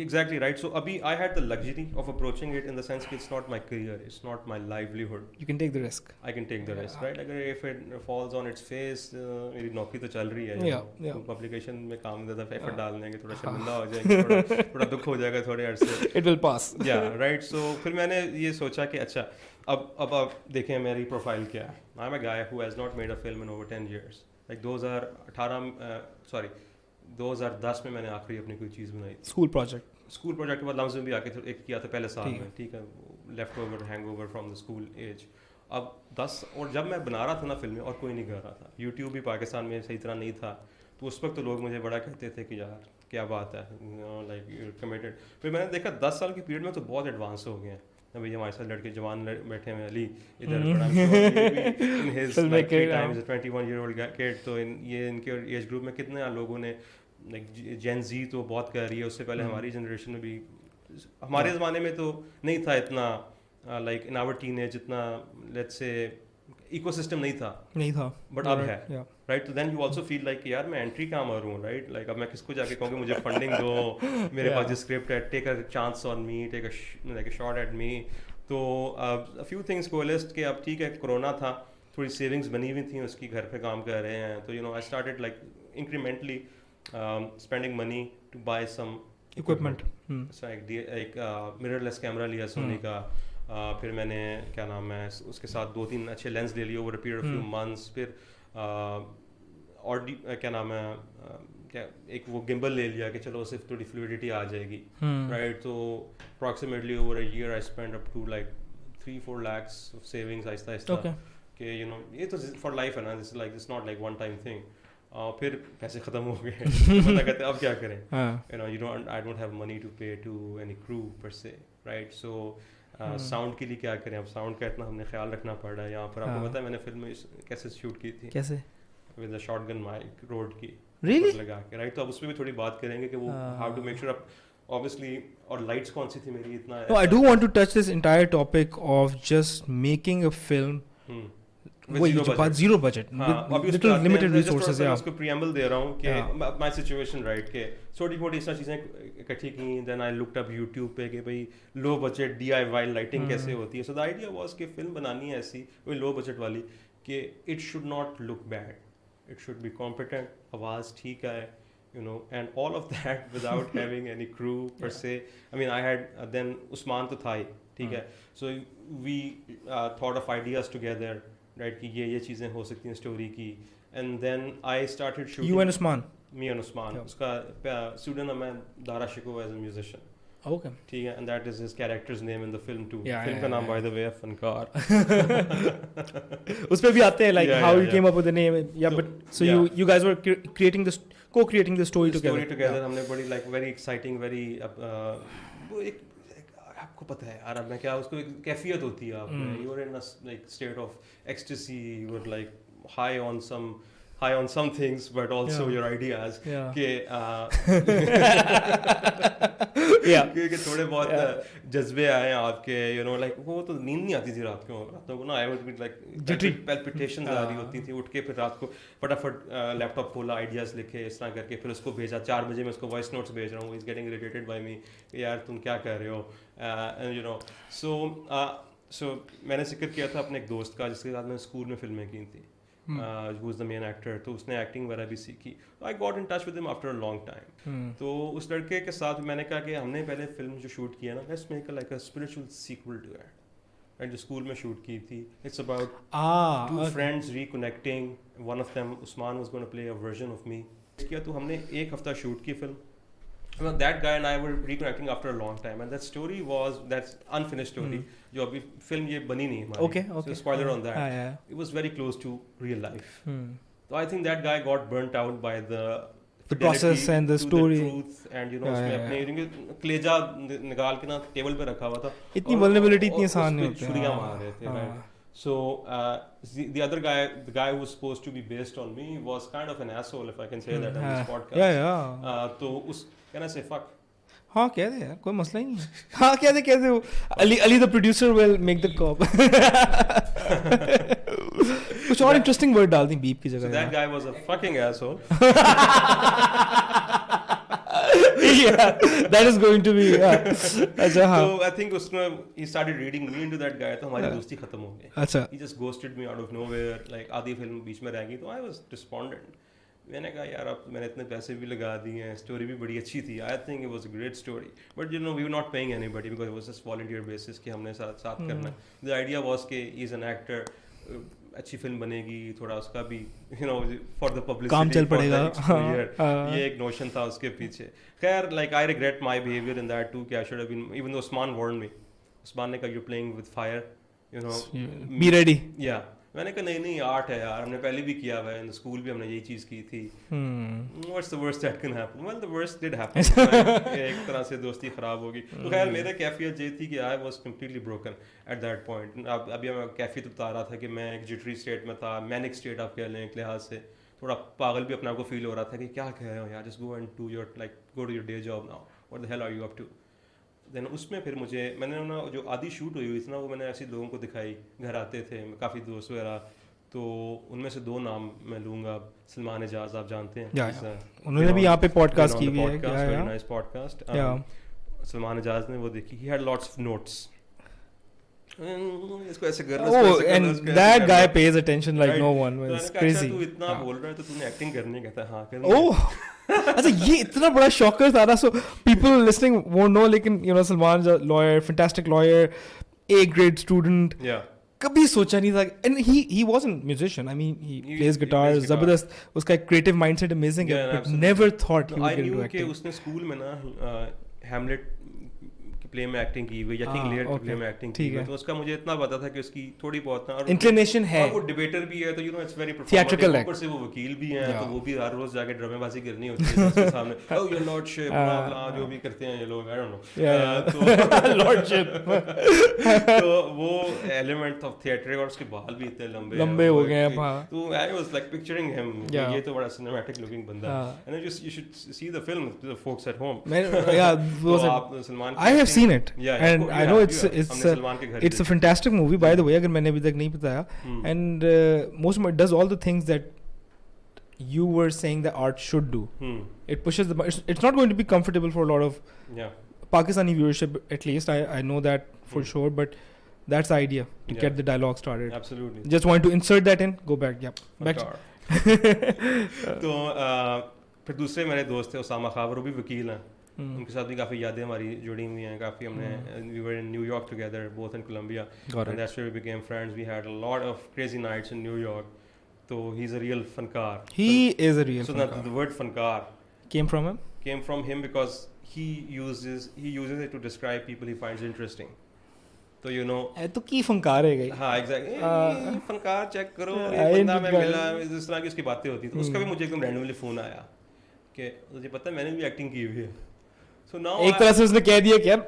exactly right. So abhi I had the luxury of approaching it in the sense that it's not my career, it's not my livelihood. You can take the risk. I can take the risk, right? Like if it falls on its face, मेरी नौकरी तो चल रही है. Yeah. Publication में काम ज़्यादा effort डाल देंगे, थोड़ा शर्मिंदा हो जाएंगे, थोड़ा दुख हो जाएगा थोड़े अरसे. It will pass. Yeah, right. So फिर मैंने ये सोचा कि अच्छा अब आप देखें मेरी प्रोफाइल क्या है. I'm a guy who has not made a film in over 10 years. Like 2010 में मैंने आखिरी अपनी कोई चीज़ बनाई. स्कूल प्रोजेक्ट के बाद लम्स में भी आके एक किया था पहले साल में. ठीक है, left over hang over from the school age. अब 10 और जब मैं बना रहा था ना फिल्में, और कोई नहीं कर रहा था. यूट्यूब भी पाकिस्तान में सही तरह नहीं था, तो उस वक्त तो लोग मुझे बड़ा कहते थे कि यार क्या बात है, लाइक यू कमिटेड. फिर मैंने देखा 10 साल के पीरियड में तो बहुत एडवांस हो गए हैं. अभी हमारे साथ लड़के जवान बैठे हैं, अली इधर in his like 3 times 21-year-old kid. तो ये इनके एज ग्रुप में कितने लोगों ने लाइक जेन जी तो बहुत कर रही है. उससे पहले हमारी जनरेशन में भी, हमारे ज़माने में तो नहीं था इतना, लाइक इन आवर टीनेज इतना लेट्स से इकोसिस्टम नहीं था, बट अब है. राइट, तो then you also feel like यार मैं एंट्री कहाँ मारूँ. राइट, लाइक अब मैं किसको जाके कहूँगी मुझे फंडिंग दो, मेरे पास जो स्क्रिप्ट है, take a chance on me, take a shot at me. तो अ फ्यू थिंग्स कोलिस्ट के अब ठीक है, कोरोना था, थोड़ी सेविंग्स बनी हुई थी, उसकी घर पे काम कर रहे हैं. तो you know I started like incrementally spending money to buy some equipment. एक मिररलेस कैमरा लिया सोनी का. फिर मैंने क्या नाम है उसके साथ 2-3 अच्छे लेंस ले लिए over a period of few months. फिर और क्या नाम है क्या एक वो गिम्बल ले लिया कि चलो सिर्फ थोड़ी फ्लूइडिटी आ जाएगी. राइट, तो approximately over a year I spend up to like 3-4 lakhs of savings आहिस्ता कि यू नो ये तो फॉर लाइफ है ना. This like this not like one time thing. फिर पैसे ख़त्म हो गए. मतलब कहते अब क्या करें, you know I don't have money to pay to any crew per se. Right, so sound के लिए क्या करें. अब साउंड का इतना हमने ख्याल रखना पड़ रहा है यहाँ पर. आपको पता है मैंने फिल्म में कैसे शूट की थी, कैसे with a shotgun mic rod की लगा के. राइट, तो अब उस पर भी थोड़ी बात करेंगे कि वो how to make sure up obviously. और लाइट्स कौन सी थी मेरी इतना. No, I do want to touch this entire topic of just making a film zero budget little limited resources है। उसको प्रीएम्बल दे रहा हूँ कि माय सिचुएशन राइट के छोटी मोटी इस चीज़ें इकट्ठी की। Then I looked up YouTube पे कि भाई लो बजट DIY लाइटिंग कैसे होती है। सो द आइडिया वाज कि फिल्म बनानी है ऐसी कोई लो बजट वाली कि it should not look bad, it should be competent, आवाज़ ठीक है, you know, and all of that without having any crew per se. I mean, I had then Usman to Thai, ठीक है. So we thought of ideas together, right? कि ये चीज़ें हो सकती हैं स्टोरी की. And then I started shooting. You and Usman. Me and Usman. उसका pseudonym है Dara Shiko as a musician. Okay. ठीक है, and that is his character's name in the film too. Film का नाम by the way है Fankaar. उस पे भी आते हैं like how you came up with the name. So you guys were co-creating the story together. हमने बड़ी like very exciting, very वो एक आपको पता है यार मैं क्या उसको एक कैफियत होती है आप में. You are in a like state of ecstasy. You were like high on some things but also your ideas कि कि थोड़े बहुत जज्बे आए आपके, you know, like वो तो नींद नहीं आती थी रातों को ना. I would be like palpitations आ रही होती थी. उठ के फिर रात को फटाफट लैपटॉप खोला, आइडियाज़ लिखे इस तरह करके, फिर उसको भेजा. 4 बजे मैं उसको वॉइस नोट्स भेज रहा हूँ. He's getting irritated by me यार तुम क्या कर रहे हो, and you know so मैंने जिक्र किया था अपने एक दोस्त का जिसके साथ मैंने स्कूल में फिल्में की थी. who is the main actor, तो उसने एक्टिंग वगैरह भी सीखी. I got in touch with him after a long time. तो उस लड़के के साथ मैंने कहा कि हमने पहले फिल्म जो शूट किया ना, let's make like a spiritual sequel to it. And जो स्कूल में शूट की थी, it's about two friends reconnecting. One of them, Usman, was going to play a version of me. किया तो हमने एक हफ्ता शूट की film. Well, that guy and I were reconnecting after a long time, and that story was that's unfinished story. जो अभी film ये बनी नहीं हमारी. Okay. So spoiler on that. It was very close to real life. So I think that guy got burnt out by the process and the story. The truth and you know उसमें अपने कलेजा निकाल के ना table पे रखा हुआ था. इतनी vulnerability इतनी आसान नहीं होती. छुरियाँ मार रहे थे. Right. So the other guy, the guy who was supposed to be based on me, was kind of an asshole, if I can say that on this podcast. तो उस can I say fuck? हाँ कह दे यार, कोई मसला ही नहीं है. हाँ कह दे वो. Ali the producer will make the cop. कुछ और interesting word डाल दी बीप की जगह. So that guy was a fucking asshole. Yeah, that is going to be. अच्छा हाँ. So I think उसमें he started reading me into that guy, तो हमारी दोस्ती खत्म हो गई. अच्छा. He just ghosted me out of nowhere, like आधी फिल्म बीच में रह गई, तो I was despondent. मैंने कहा यार अब मैंने इतने पैसे भी लगा दिए हैं, स्टोरी भी बड़ी अच्छी थी. I think it was a great story, but you know we were not paying anybody because it was just volunteer basis कि हमने साथ करना. The idea was कि he is an actor, अच्छी फिल्म बनेगी, थोड़ा उसका भी you know for the publicity काम चल पड़ेगा. ये एक notion था उसके पीछे. खैर like I regret my behavior in that too कि I should have been, even though Usman warned me. Usman ने कहा you're playing with fire, you know, be ready. Yeah. मैंने कहा नहीं आर्ट है यार, हमने पहले भी किया हुआ है, स्कूल भी हमने यही चीज़ की थी. What's the worst that can happen? Well, the worst did happen. एक तरह से दोस्ती ख़राब होगी. तो खैर मेरे कैफियत ये थी कि I was completely broken at that point. अभी मैं कैफियत बता रहा था कि मैं एक जिटरी स्टेट में था, मैनिक स्टेट आप कह लें एक लिहाज से. थोड़ा पागल भी अपने आप को फील हो रहा था कि क्या कह रहे हो यार, just go and go to your day job now. What the hell are you up to? Then उसमें फिर मैंने ना जो आधी शूट हुई थी ना वो मैंने ऐसे लोगों को दिखाई, घर आते थे काफ़ी दोस्त वगैरह, तो उनमें से 2 नाम मैं लूँगा. सलमान इजाज आप जानते हैं, उन्होंने भी यहाँ पे पॉडकास्ट की हुई है. Very nice podcast. Salman Ijaz ने वो देखी. He had lots of notes. इसको ऐसे कर रहा है, and that guy pays attention like no one. It's crazy. तू इतना बोल रहा है तो तूने एक्टिंग करनी है, कहता है हाँ करनी. ओह अच्छा, ये इतना बड़ा शॉकर था ना. So people listening won't know, लेकिन you know Salman is a lawyer, fantastic lawyer, A grade student. कभी सोचा नहीं था. And he wasn't musician. I mean he plays guitar. जबरदस्त उसका creative mindset amazing है. But never thought he would get into acting. उसने school में ना हैमलेट प्ले में एक्टिंग की हुई या किंग लियर के प्ले में एक्टिंग की हुई, तो उसका मुझे इतना पता था कि उसकी थोड़ी बहुत ना इंक्लिनेशन है. वो डिबेटर भी है, तो you no it's very theatrical. ऊपर से वो वकील भी हैं, तो वो भी हर रोज जाके ड्रामेबाजी करनी होती है उसके सामने. ओह योर लॉर्डशिप, जो भी करते हैं ये लोग, आई डोंट नो, तो लॉर्डशिप. तो वो एलिमेंट ऑफ थिएटर, और उसके बाल भी इतने लंबे हो गए हैं. तो I was like picturing him, ये तो बड़ा सिनेमैटिक लुकिंग बंदा है. And you should see the film, the folks at home. या आप Salman, I have seen it, Yeah, and I know it's a fantastic movie, by the way. अगर मैंने अभी तक नहीं बताया, and most of it does all the things that you were saying that art should do. It pushes it's not going to be comfortable for a lot of Pakistani viewership, at least. I know that for sure, but that's the idea, to get the dialogue started. Absolutely. Just want to insert that in. Go back. Yep. Back. तो फिर दूसरे मेरे दोस्त थे उसामा खावर, वो भी वकील हैं. उनके साथ भी काफ़ी यादें हमारी जुड़ी हुई हैं. काफ़ी हमने we were in New York together, both in Columbia, and that's where we became friends. We had a lot of crazy nights in New York. So he's a real Fankaar. He is a real Fankaar. So the word Fankaar came from him? Came from him because he uses it to describe people he finds interesting. So you know. तो की फंकार है गई. हाँ exactly. Fankar check करो. ये बंदा मैं मिला, इस तरह की उसकी बातें होती थी. उसका भी मुझे एकदम रैंडमली फोन आया कि तुझे पता है मैंने भी एक्टिंग की हुई है. So now एक तरह से उसने कह दिया कि यार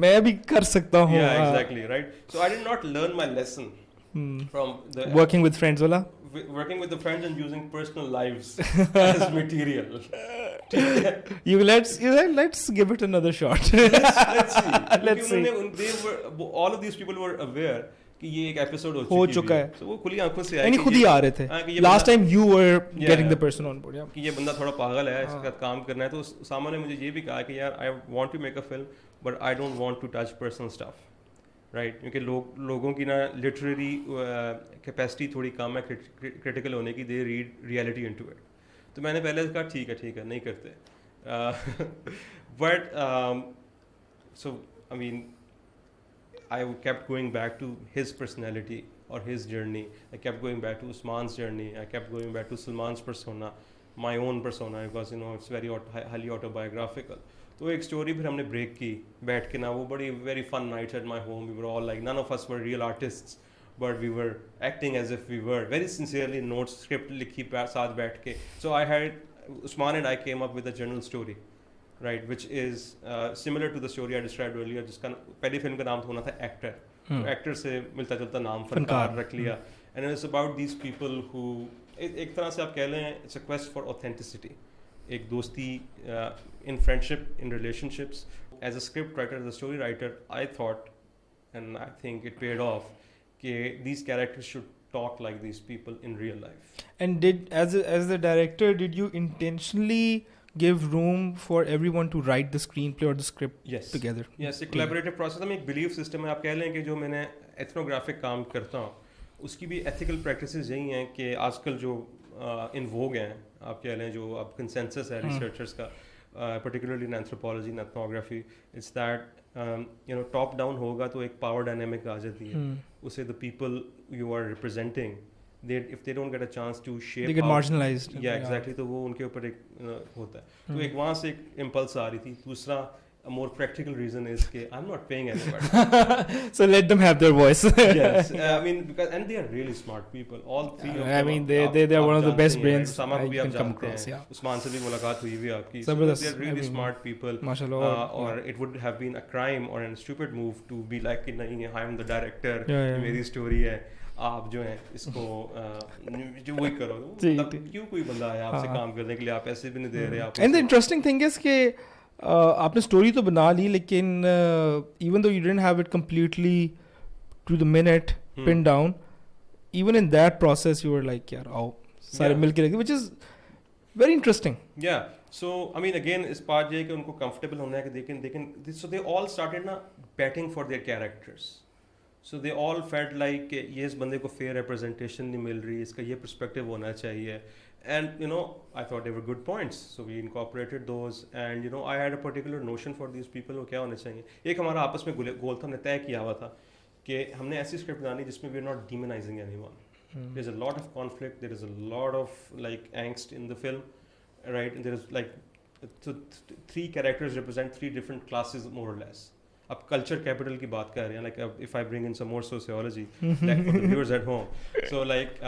मैं भी कर सकता हूँ. Yeah, exactly, right. So I did not learn my lesson from the working with friends वाला. Working with the friends and using personal lives as material. Let's give it another shot. let's see. Let's see. All of these people were aware कि ये एक episode हो चुका है. So वो खुली आंखों से आए. नहीं खुद ही आ रहे थे. Last time you were getting the person on board. कि ये बंदा थोड़ा पागल है, इसके साथ काम करना है. तो सामा ने मुझे ये भी कहा कि यार I want to make a film, but I don't want to touch personal stuff. Right क्योंकि लोगों की ना लिटरेरी कैपेसिटी थोड़ी कम है क्रिटिकल होने की. They read reality into it. तो मैंने पहले कहा ठीक है नहीं करते. But so I mean I kept going back to his personality or his journey. I kept going back to Usman's journey. I kept going back to Salman's persona, my own persona, because you know it's very highly autobiographical. तो एक story फिर हमने break की बैठ के ना. वो बड़ी very fun nights at my home. We were all like none of us were real artists but we were acting as if we were very sincerely. Notes script लिखी साथ बैठ के. So I had Usman and I came up with a general story right which is similar to the story I described earlier, जिसका पहली film का नाम होना था एक्टर. एक्टर से मिलता जुलता नाम फनकार रख लिया. And it's about these people who एक तरह से आप कह लें it's a quest for authenticity. एक दोस्ती in friendship, in relationships. As a script writer, as a story writer, I thought, and I think it paid off, that these characters should talk like these people in real life. And as the director, did you intentionally give room for everyone to write the screenplay or the script together? Yes, a collaborative process. मैं एक belief system है. आप कह लें कि जो मैंने ethnographic काम करता हूँ, उसकी भी ethical practices यही हैं कि आजकल जो in vogue हैं, आप कह लें जो अब consensus है researchers का, particularly in anthropology and ethnography, it's that top down होगा तो एक power dynamic आ जाती है. उसे the people you are representing, if they don't get a chance to shape, they get marginalized. Yeah, exactly. तो वो उनके ऊपर एक होता है. तो एक वहाँ से एक impulse आ रही थी. दूसरा a more practical reason is that I'm not paying anybody. So let them have their voice. Yes, I mean and they are really smart people. All three of them. I mean they are one of the best brains Usama I can come across. Yeah. Usman se bhi mulaqat hui hai aapki. So they are really smart people. Mashallah. Or it would have been a crime or a stupid move to be like nahi I am the director. मेरी story है. आप जो हैं इसको जो वही करो. क्यों कोई बंदा आया आपसे काम करने के लिए, आप ऐसे भी नहीं दे रहे. And the interesting thing is कि आपने स्टोरी तो बना ली, लेकिन even though you didn't have it completely to the minute pinned down, even in that process you were like यार आओ सारे मिल के, which is very interesting. Yeah, so I mean again इस बात ये कि उनको comfortable होना है कि they can so they all started ना betting for their characters. So they all felt like ये इस बंदे को fair representation नहीं मिल रही, इसका ये perspective होना चाहिए. And you know, I thought they were good points, so we incorporated those. And you know, I had a particular notion for these people वो क्या होने चाहिए. एक हमारा आपस में गोल था, हमने तय किया हुआ था कि हमने ऐसी स्क्रिप्ट बनानी जिसमें we are not demonizing anyone. There's a lot of conflict, there is a lot of like angst in the film, right? And there is like three characters represent three different classes more or less. अब culture capital की बात कर रहे हैं, like if I bring in some more sociology, like for the viewers at home. So like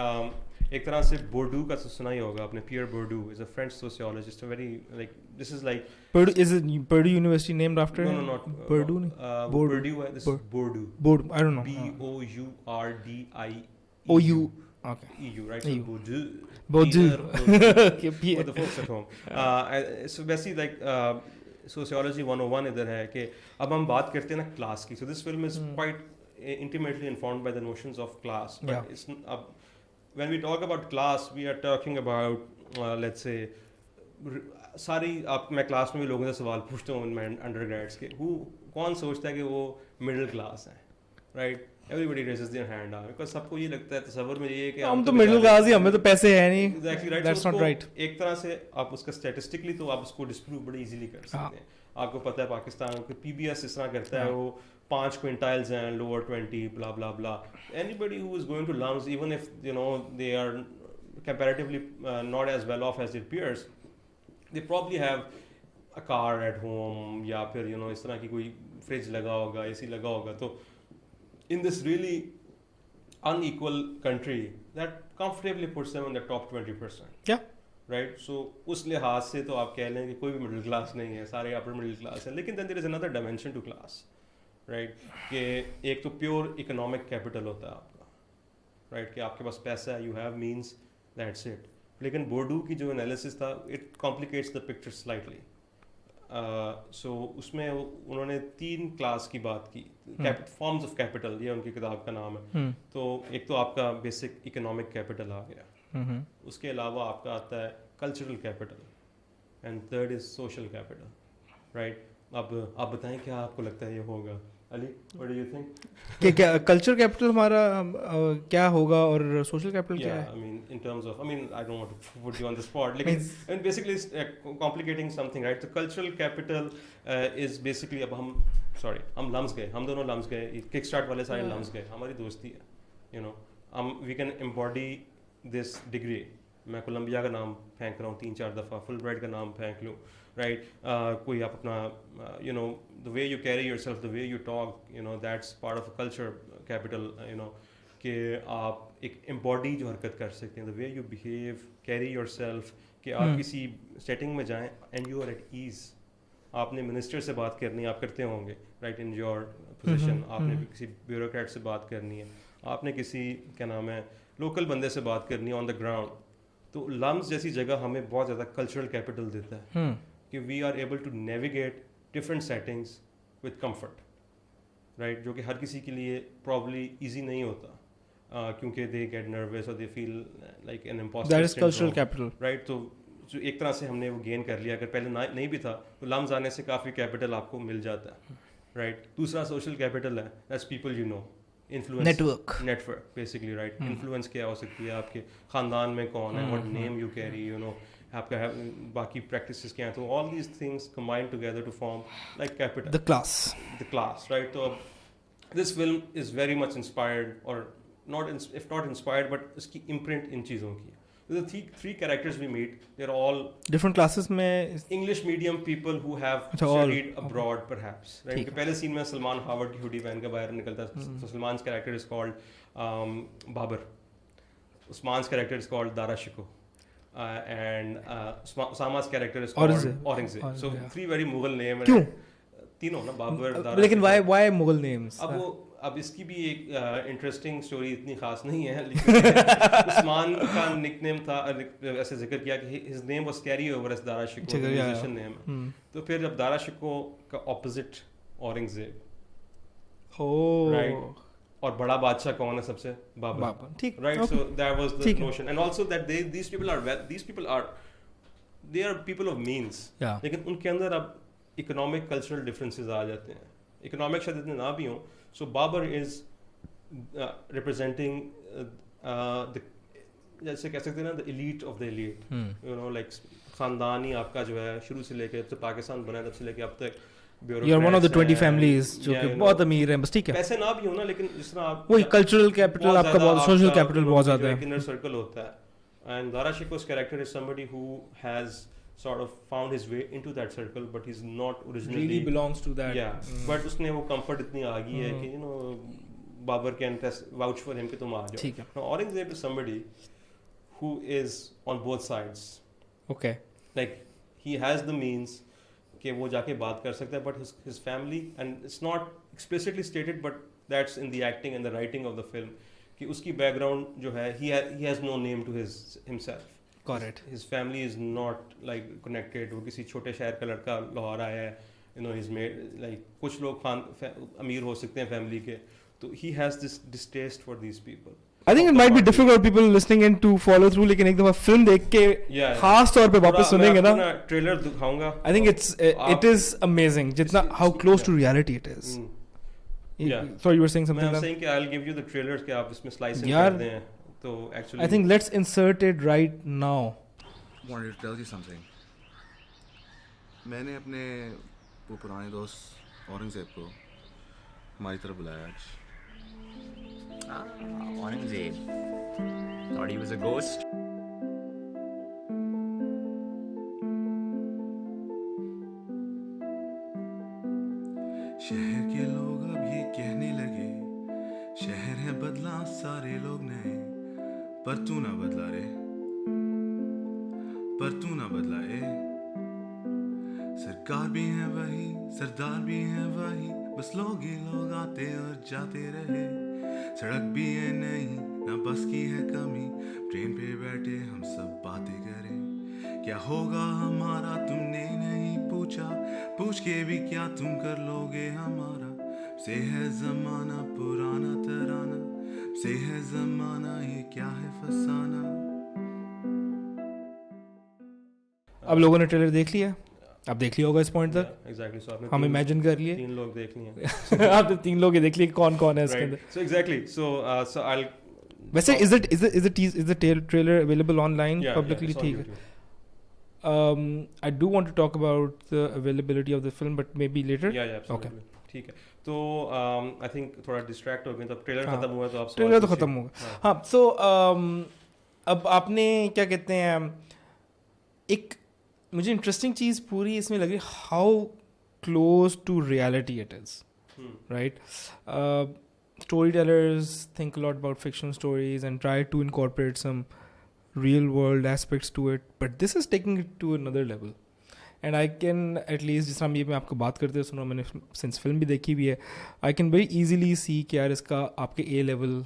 एक तरह से Bourdieu का सुना ही होगा आपने. Pierre Bourdieu is a French sociologist, a very like this is like Bourdieu, is it Bourdieu University named after him? No, not Bourdieu. Bourdieu. This is Bourdieu. Bourdieu. I don't know. Bourdieu. Okay. EU, right? So Bourdieu. For the folks at home. So basically like sociology 101 इधर है कि अब हम बात करते हैं ना class की. So this film is quite intimately informed by the notions of class. But it's when we talk about class, we are talking about let's say सारी आप मैं क्लास में भी लोगों से सवाल पूछता हूँ मैं अंडर ग्रेड्स के कौन सोचता है कि वो मिडिल क्लास है, right? Everybody raises their hand out because सबको ये लगता है तसव्वुर में ये है कि हम तो मिडिल क्लास ही, हमें तो पैसे है नहीं. Exactly right. That's not right. एक तरह से आप उसका स्टैटिस्टिकली तो आप उसको डिस्प्रूव बड़ी इजीली कर सकते हैं. आपको पता है पाकिस्तान के पीबीएस इस तरह करता है, वो 5 क्विंटाइल्स हैं, lower 20 blah blah blah. Anybody who is going to LUMS even if you know they are comparatively not as well off as their peers, they probably have a car at home या फिर you know इस तरह की कोई fridge लगा होगा, AC लगा होगा. तो in this really unequal country that comfortably puts them in the top 20%. Yeah. Right? So उस लिहाज से तो आप कह लें कि कोई भी मिडिल क्लास नहीं है, सारे अपर मिडिल क्लास हैं. लेकिन then there is another dimension to class, right? कि एक तो प्योर इकोनॉमिक कैपिटल होता है आपका, right? कि आपके पास पैसा है, you have means, that's it. लेकिन बोर्डू की जो एनालिसिस था, it complicates the picture slightly. So उसमें उन्होंने 3 क्लास की बात की, फॉर्म्स ऑफ कैपिटल, ये उनकी किताब का नाम है. तो एक तो आपका बेसिक इकोनॉमिक कैपिटल आ गया, उसके अलावा आपका आता है cultural capital and third is social capital, right? अब आप बताएं क्या आपको लगता है ये होगा, Ali? What do you think कि क्या कल्चर कैपिटल हमारा क्या होगा और सोशल कैपिटल क्या है? I mean in terms of, I mean I don't want to put you on the spot, लेकिन I mean basically it's complicating something, right? The cultural capital is basically, अब हम LUMS गए, हम दोनों LUMS गए, kickstart वाले सारे LUMS गए, हमारी दोस्ती है, you know, we can embody this degree. मैं कोलंबिया का नाम फेंक रहा हूँ 3-4 दफ़ा, फुलब्राइट का नाम फेंक लूँ, राइट? कोई आप अपना you know the way you carry yourself, the way you talk, you know that's part of culture capital, you know कि आप एक एम्बॉडी जो हरकत कर सकते हैं, the way you behave, carry yourself, कि आप किसी सेटिंग में जाएं and you are at ease. आपने मिनिस्टर से बात करनी है, आप करते होंगे, राइट? इन योर पोजीशन आपने किसी ब्यूरोक्रेट से बात करनी है, आपने किसी क्या नाम है लोकल बंदे से बात करनी है ऑन द ग्राउंड. तो लम्स जैसी जगह हमें बहुत ज़्यादा कल्चरल कैपिटल देता है कि we are able to navigate different settings with comfort, right? जो कि हर किसी के लिए प्रॉब्ली इजी नहीं होता, क्योंकि दे गेट नर्वस और they feel like an impossible. That is cultural capital, right? तो जो एक तरह से हमने वो गेन कर लिया, अगर पहले नहीं भी था तो लम्स आने से काफ़ी कैपिटल आपको मिल जाता है, राइट? दूसरा सोशल कैपिटल है, that's people you know, influence, network basically, right? Influence क्या हो सकती है, आपके ख़ानदान में कौन है, what name you carry, you know, आपका बाकी प्रैक्टिसेस क्या हैं. तो all these things combine together to form like capital, the class, right? तो this film is very much inspired, और नॉट इंस्पायर्ड बट इसकी इम्प्रिंट इन चीज़ों की. The three characters we meet, they're all different classes में English medium people who have studied abroad, perhaps, right? कि पहले scene में सलमान हावर्ड की हुडी पहन के बाहर निकलता है. So Salman's character is called Babar. Usman's character is called Dara Shikoh. And Usama's character is called Aurangzeb. So three very Mughal names. क्यों? तीनों ना, बाबर, दारा. लेकिन why Mughal names? अब इसकी भी एक इंटरेस्टिंग स्टोरी इतनी खास नहीं है, लेकिन उस्मान का निकनेम था, ऐसे जिक्र किया कि his name was carry over as Dara Shikoh, musician name. तो फिर जब दारा शिको का ऑपोजिट औरंगजेब, राइट? और बड़ा बादशाह कौन है सबसे? बाबर, ठीक, right? So that was the notion, and also that these people are they are people of means, लेकिन उनके अंदर अब इकोनॉमिक कल्चरल डिफरेंसेस आ जाते हैं. इकोनॉमिक शायद इतने ना भी हों. So Babur is representing the, जैसे कह सकते हैं ना, the elite of the elite, you know, like खानदानी आपका जो है शुरू से लेके जब से पाकिस्तान बना तब से लेके अब तक You are one of the 20 families जो कि बहुत अमीर हैं, बस ठीक है. पैसे ना भी हो ना, लेकिन जिस तरह आप वही कल्चरल कैपिटल आपका बहुत, सोशल कैपिटल बहुत ज़्यादा है. इनर सर्कल होता है. And Dara Shikoh's character is somebody who has sort of found his way into that circle, but he's not originally really belongs to that. Yeah, but उसने वो comfort इतनी आ गई है कि you know Babur can vouch for him कि तुम आ जाओ. ठीक है. Now Aurangzeb is somebody who is on both sides. Okay. Like he has the means कि वो जाके बात कर सकता है, but his family, and it's not explicitly stated, but that's in the acting and the writing of the film, कि उसकी background जो है he has no name to himself. Correct. His family is not like connected. वो किसी छोटे शहर का लड़का लाहौर आया है, he's made like कुछ लोग अमीर हो सकते हैं फैमिली के, तो he has this distaste for these people. I think it might be difficult for people listening in to follow through, लेकिन एक दफा फिल्म देख के खास तौर पे वापस सुनेंगे ना, ट्रेलर दिखाऊंगा. I think it is amazing जितना how close to reality it is. Sorry, you were saying something. I'm saying कि I'll give you the trailers कि आप इसमें slicing कर दें. तो actually I think let's insert it right now. Wanted to tell you something. मैंने अपने वो पुराने दोस्त औरंगजेब को हमारी तरफ बुलाया आज. Aurangzeb. Thought he was a ghost. शहर के लोग अब ये कहने लगे, शहर है बदला सारे लोग नए, पर तू ना बदला रे, पर तू ना बदला ए. सरकार भी है वही, सरदार भी है वही, बस लोग ही लोग आते और जाते रहे. सड़क भी है नहीं, ना बस की है कमी, ट्रेन पे बैठे हम सब बातें करें. क्या होगा हमारा तुमने नहीं पूछा, पूछ के भी क्या तुम कर लोगे हमारा. से है जमाना पुराना तराना, से है जमाना ये क्या है फसाना. अब लोगों ने ट्रेलर देख लिया, आप देख लिया होगा इस पॉइंट तक. Exactly. So आपने हम इमेजिन कर लिए 3 लोग देख लिए. आपने 3 लोग देख लिए कौन कौन है इसके अंदर. So exactly. So I'll. वैसे is the trailer available online publicly? ठीक है. I do want to talk about the availability of the film, but maybe later. Yeah, absolutely. Okay. ठीक है. तो I think थोड़ा distract हो गए, तो ट्रेलर खत्म हुआ तो आप ट्रेलर तो खत्म होगा. हाँ, so अब आपने क्या कहते हैं, एक मुझे इंटरेस्टिंग चीज़ पूरी इसमें लगी, how close to reality it is, right. Story tellers think lot about fictional stories and try to incorporate some real world aspects to it, but this is taking it to another level. And I can at least, जिस तरह ये मैं आपको बात करते हुए सुना, मैंने सिंस फिल्म भी देखी भी है, आई कैन वेरी ईजिली सी कि यार इसका आपके ए लेवल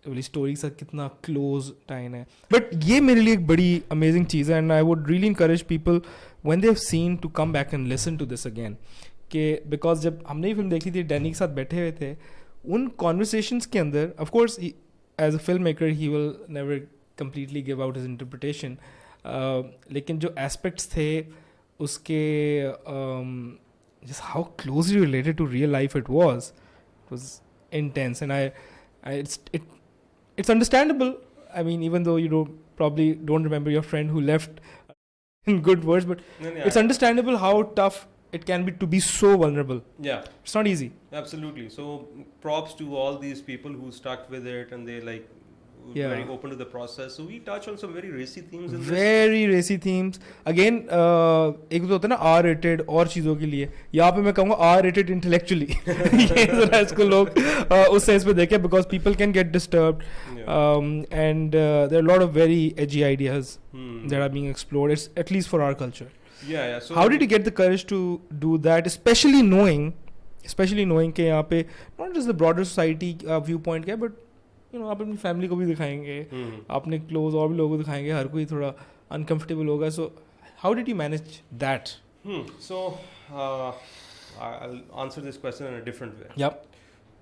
वाली स्टोरी के साथ कितना क्लोज टाइन है. बट ये मेरे लिए एक बड़ी अमेजिंग चीज़ है, and I would really encourage people when they have seen to come back and listen to this again. कि बिकॉज जब हमने ये फिल्म देखी थी, डैनी के साथ बैठे हुए थे, उन कॉन्वर्सेशंस के अंदर of course as a film maker he will never completely give out his interpretation, लेकिन जो एस्पेक्ट्स थे उसके just how closely related to real life it was intense. And it's understandable. I mean, even though you probably don't remember your friend who left in good words, but it's understandable how tough it can be to be so vulnerable. Yeah, it's not easy. Absolutely. So props to all these people who stuck with it, and they like very open to the process. So we touch on some very racy themes in this. Very racy themes. Again, एक तो होता है ना R-rated और चीज़ों के लिए, यहाँ पे मैं कहूँगा R-rated intellectually. ये ज़रा इसको लोग उस सेंस में देखें, because people can get disturbed, and there are a lot of very edgy ideas that are being explored. It's at least for our culture. Yeah. So how did you get the courage to do that, especially knowing कि यहाँ पे not just the broader society viewpoint क्या, but आप अपनी family को भी दिखाएंगे, अपने क्लोज और भी लोगों को दिखाएंगे, हर कोई थोड़ा अनकंफर्टेबल होगा. So how did you manage that? So I will answer this question in a different way. Yup.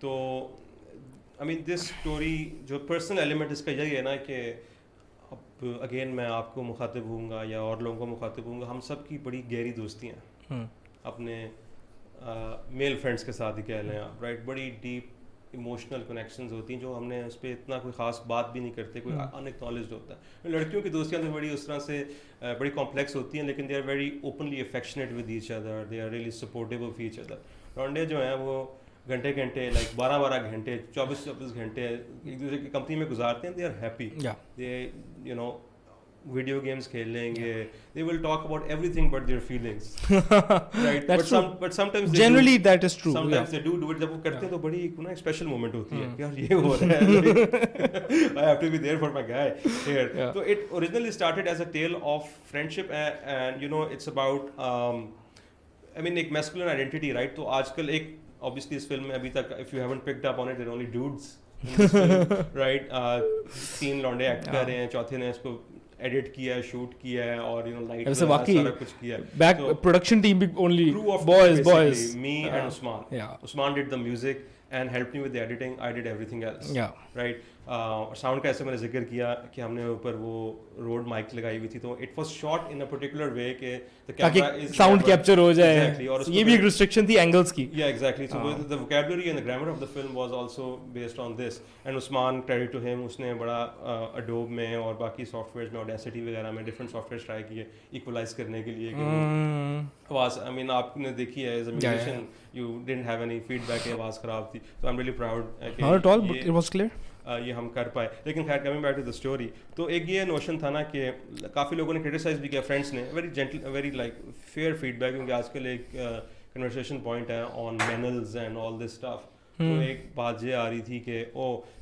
तो आई मीन दिस स्टोरी, जो पर्सनल एलिमेंट इसका यही है ना कि अब अगेन मैं आपको मुखातिब हूँगा या और लोगों को मुखातिब हूँगा, हम सब की बड़ी गहरी दोस्तियाँ अपने मेल फ्रेंड्स के साथ ही कह लें आप, राइट. बड़ी डीप इमोशनल कनेक्शंस होती हैं, जो हमने उस पर इतना कोई ख़ास बात भी नहीं करते, कोई अनएक्नॉलेज्ड होता है. लड़कियों की दोस्तियाँ तो बड़ी उस तरह से बड़ी कॉम्प्लेक्स होती हैं, लेकिन they are very openly affectionate with each other, they are really supportive of each other. लौंडे जो हैं वो घंटे लाइक 12 घंटे 24 घंटे एक दूसरे की कंपनी में गुजारते हैं. They are happy, they video games खेल लेंगे, they will talk about everything but their feelings. Right. But sometimes they generally that is true. Sometimes they do it. जब वो करते हैं तो बड़ी एक स्पेशल मोमेंट होती है, यार ये हो रहा है, I have to be there for my guy here. So it originally started as a tale of friendship, and it's about I mean एक masculine identity, right. तो आजकल एक obviously इस फिल्म में अभी तक if you haven't picked up on it, there are only dudes in this film, right. 3 लौंडे act कर रहे हैं, चौथे ने इसको एडिट किया है, शूट किया है और लाइट वैसे वाकई सारा कुछ किया है. बैक प्रोडक्शन टीम भी only crew of boys me and Usman. Yeah. Usman did the music and helped me with the editing. I did everything else. Yeah. Right. Sound का ऐसे मैंने जिक्र किया कि हमने ऊपर वो रोड माइक लगाई हुई थी, तो it was shot in a particular way के the camera is sound capture हो जाए. Exactly. और ये भी एक रिस्ट्रिक्शन थी एंगल्स की. Yeah, exactly. So the vocabulary and the grammar of the film was also based on this. And Usman, credit to him, उसने बड़ा Adobe में और बाकी सॉफ्टवेयर्स में, Audacity वगैरह में डिफरेंट सॉफ्टवेयर्स ट्राई किए इक्वलाइज करने के लिए कि आवाज़, I mean आपने देखी है as a musician, you didn't have any feedback, आवाज़ ख़राब थी. So I'm really proud. Not at all, but it was clear. ये हम कर पाए. लेकिन खैर coming back to the story, तो एक ये नोशन था ना कि काफ़ी लोगों ने क्रिटिसाइज भी किया, फ्रेंड्स ने, very gentle, very like fair feedback, क्योंकि आजकल एक कन्वर्सेशन पॉइंट है on manels and all this stuff. तो एक बात ये आ रही थी कि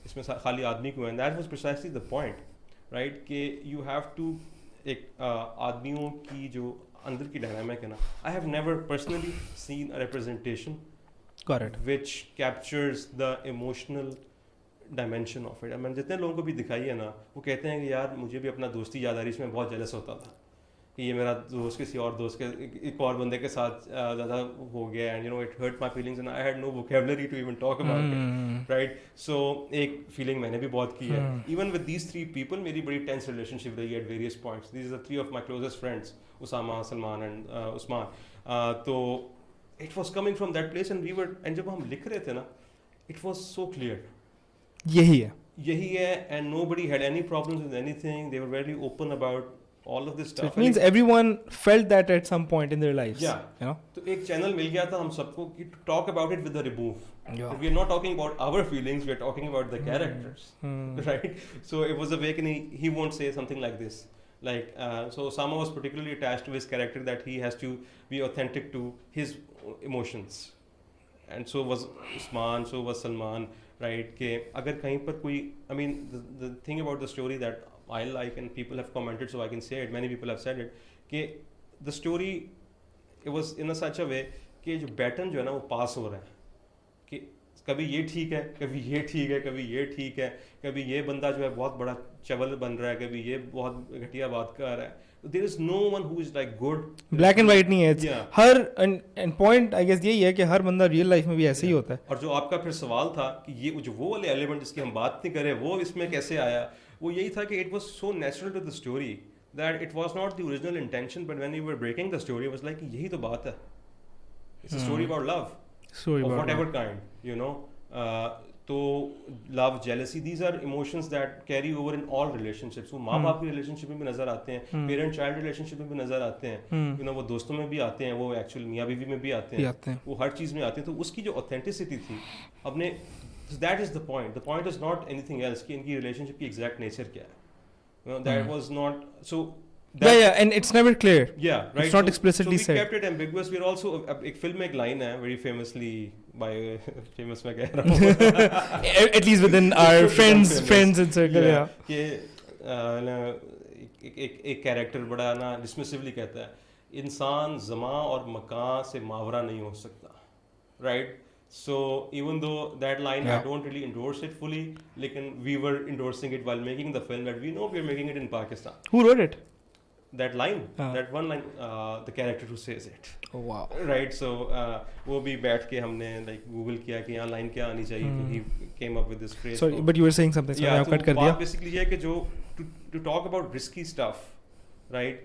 इसमें खाली आदमी क्यों है. That was precisely the point, right, कि यू हैव टू एक आदमियों की जो अंदर की डायनामिक है ना, I have never personally seen a representation which captures the emotional dimension of it. मैंने जितने लोगों को भी दिखाई है ना, वो कहते हैं कि यार मुझे भी अपना दोस्ती याद आ रही, इसमें बहुत जेलस होता था कि ये मेरा दोस्त किसी और दोस्त के एक और बंदे के साथ ज़्यादा हो गया, and it hurt my feelings and I had no vocabulary to even talk about it, right. So एक फीलिंग मैंने भी बहुत की है. Even with these three people मेरी बड़ी टेंस रिलेशनशिप रही at various points. These are three of my closest friends, Usama, Salman and Usman. तो it was coming from that place and we were, and जब हम लिख रहे थे ना, इट वॉज सो क्लियर, यही है, and nobody had any problems with anything. They were very open about all of this stuff. So it means everyone felt that at some point in their lives. Yeah. You know? तो एक channel मिल गया था हम सबको कि to talk about it with the remove. Yeah. We are not talking about our feelings, we are talking about the characters. Right? So it was a way he won't say something like this. Like, so Usama was particularly attached to his character, that he has to be authentic to his emotions. And so was Usman, so was Salman. Right, कि अगर कहीं पर कोई, I mean the thing about the story that I like and people have commented, so I can say it, many people have said it, कि the story it was in a such a way कि जो baton जो है ना वो पास हो रहा है, कि कभी ये ठीक है, कभी ये ठीक है, कभी ये ठीक है, कभी ये बंदा जो है बहुत बड़ा चवल बन रहा है, कभी ये बहुत घटिया बात कर रहा है. There is no one who is like good. Black and white नहीं है. हर and point I guess यही है कि हर बंदा रियल लाइफ में भी ऐसे ही होता है. और जो आपका फिर सवाल था कि ये जो वो वाले एलिमेंट जिसकी हम बात नहीं करें वो इसमें कैसे आया, वो यही था कि it was so natural to the story that it was not the original intention, but when you were breaking the story it was like यही तो बात है. It's a story about love. Story of whatever kind, you know. तो love, jealousy, these are emotions that carry over in all relationships. वो माँ बाप की relationship में भी नजर आते हैं, पेरेंट चाइल्ड रिलेशनशिप में भी नजर आते हैं, यू नो, वो दोस्तों में भी आते हैं, वो एक्चुअल मियाँ बीवी में भी आते हैं, वो हर चीज़ में आते हैं. तो उसकी जो ऑथेंटिसिटी थी अपने, that is the point is not anything else कि इनकी रिलेशनशिप की एग्जैक्ट नेचर क्या है. That was not so. and it's never clear. Yeah, right. It's not explicitly said. So we kept it ambiguous. We're also एक film में एक line है very famously by famous मैं कह रहा हूँ at least within our friends and circle. Yeah. कि एक character बड़ा ना dismissively कहता है, इंसान ज़मा और मकान से मावरा नहीं हो सकता, right? So even though that line I don't really endorse it fully, लेकिन we were endorsing it while making the film, that we know we are making it in Pakistan. Who wrote it? That line, that one line, the character who says it. Oh wow. Right, so वो भी बैठ के हमने like Google किया कि यहाँ line क्या आनी चाहिए, तो he came up with this phrase. Sorry, but you were saying something. Yeah, I've cut कर दिया. बात basically ये कि जो to talk about risky stuff, right?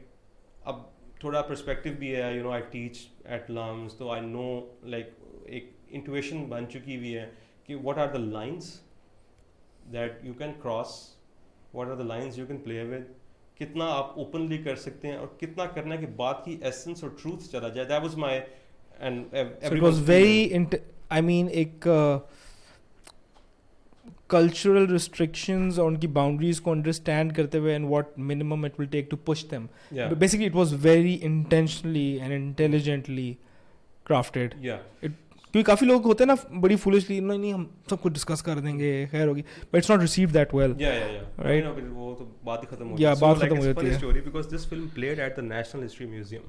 अब थोड़ा perspective भी है, you know, I teach at LUMS, तो I know like एक intuition बन चुकी हुई है कि what are the lines that you can cross, what are the lines you can play with, कितना आप ओपनली कर सकते हैं और कितना करना है कि बात की एसेंस और ट्रूथ चला जाए. That was my and it was very, I mean एक कल्चरल रिस्ट्रिक्शंस और उनकी बाउंड्रीज को अंडरस्टैंड करते हुए and what minimum it will take to push them. Basically it was very intentionally and intelligently crafted. क्योंकि काफ़ी लोग होते हैं ना बड़ी फुलिशली, नहीं हम सब कुछ डिस्कस कर देंगे, खैर होगी, but it's not received that well. Right, वो तो बात ही खत्म हो गई. बात खत्म हो जाती है. Story because this film played at the national history museum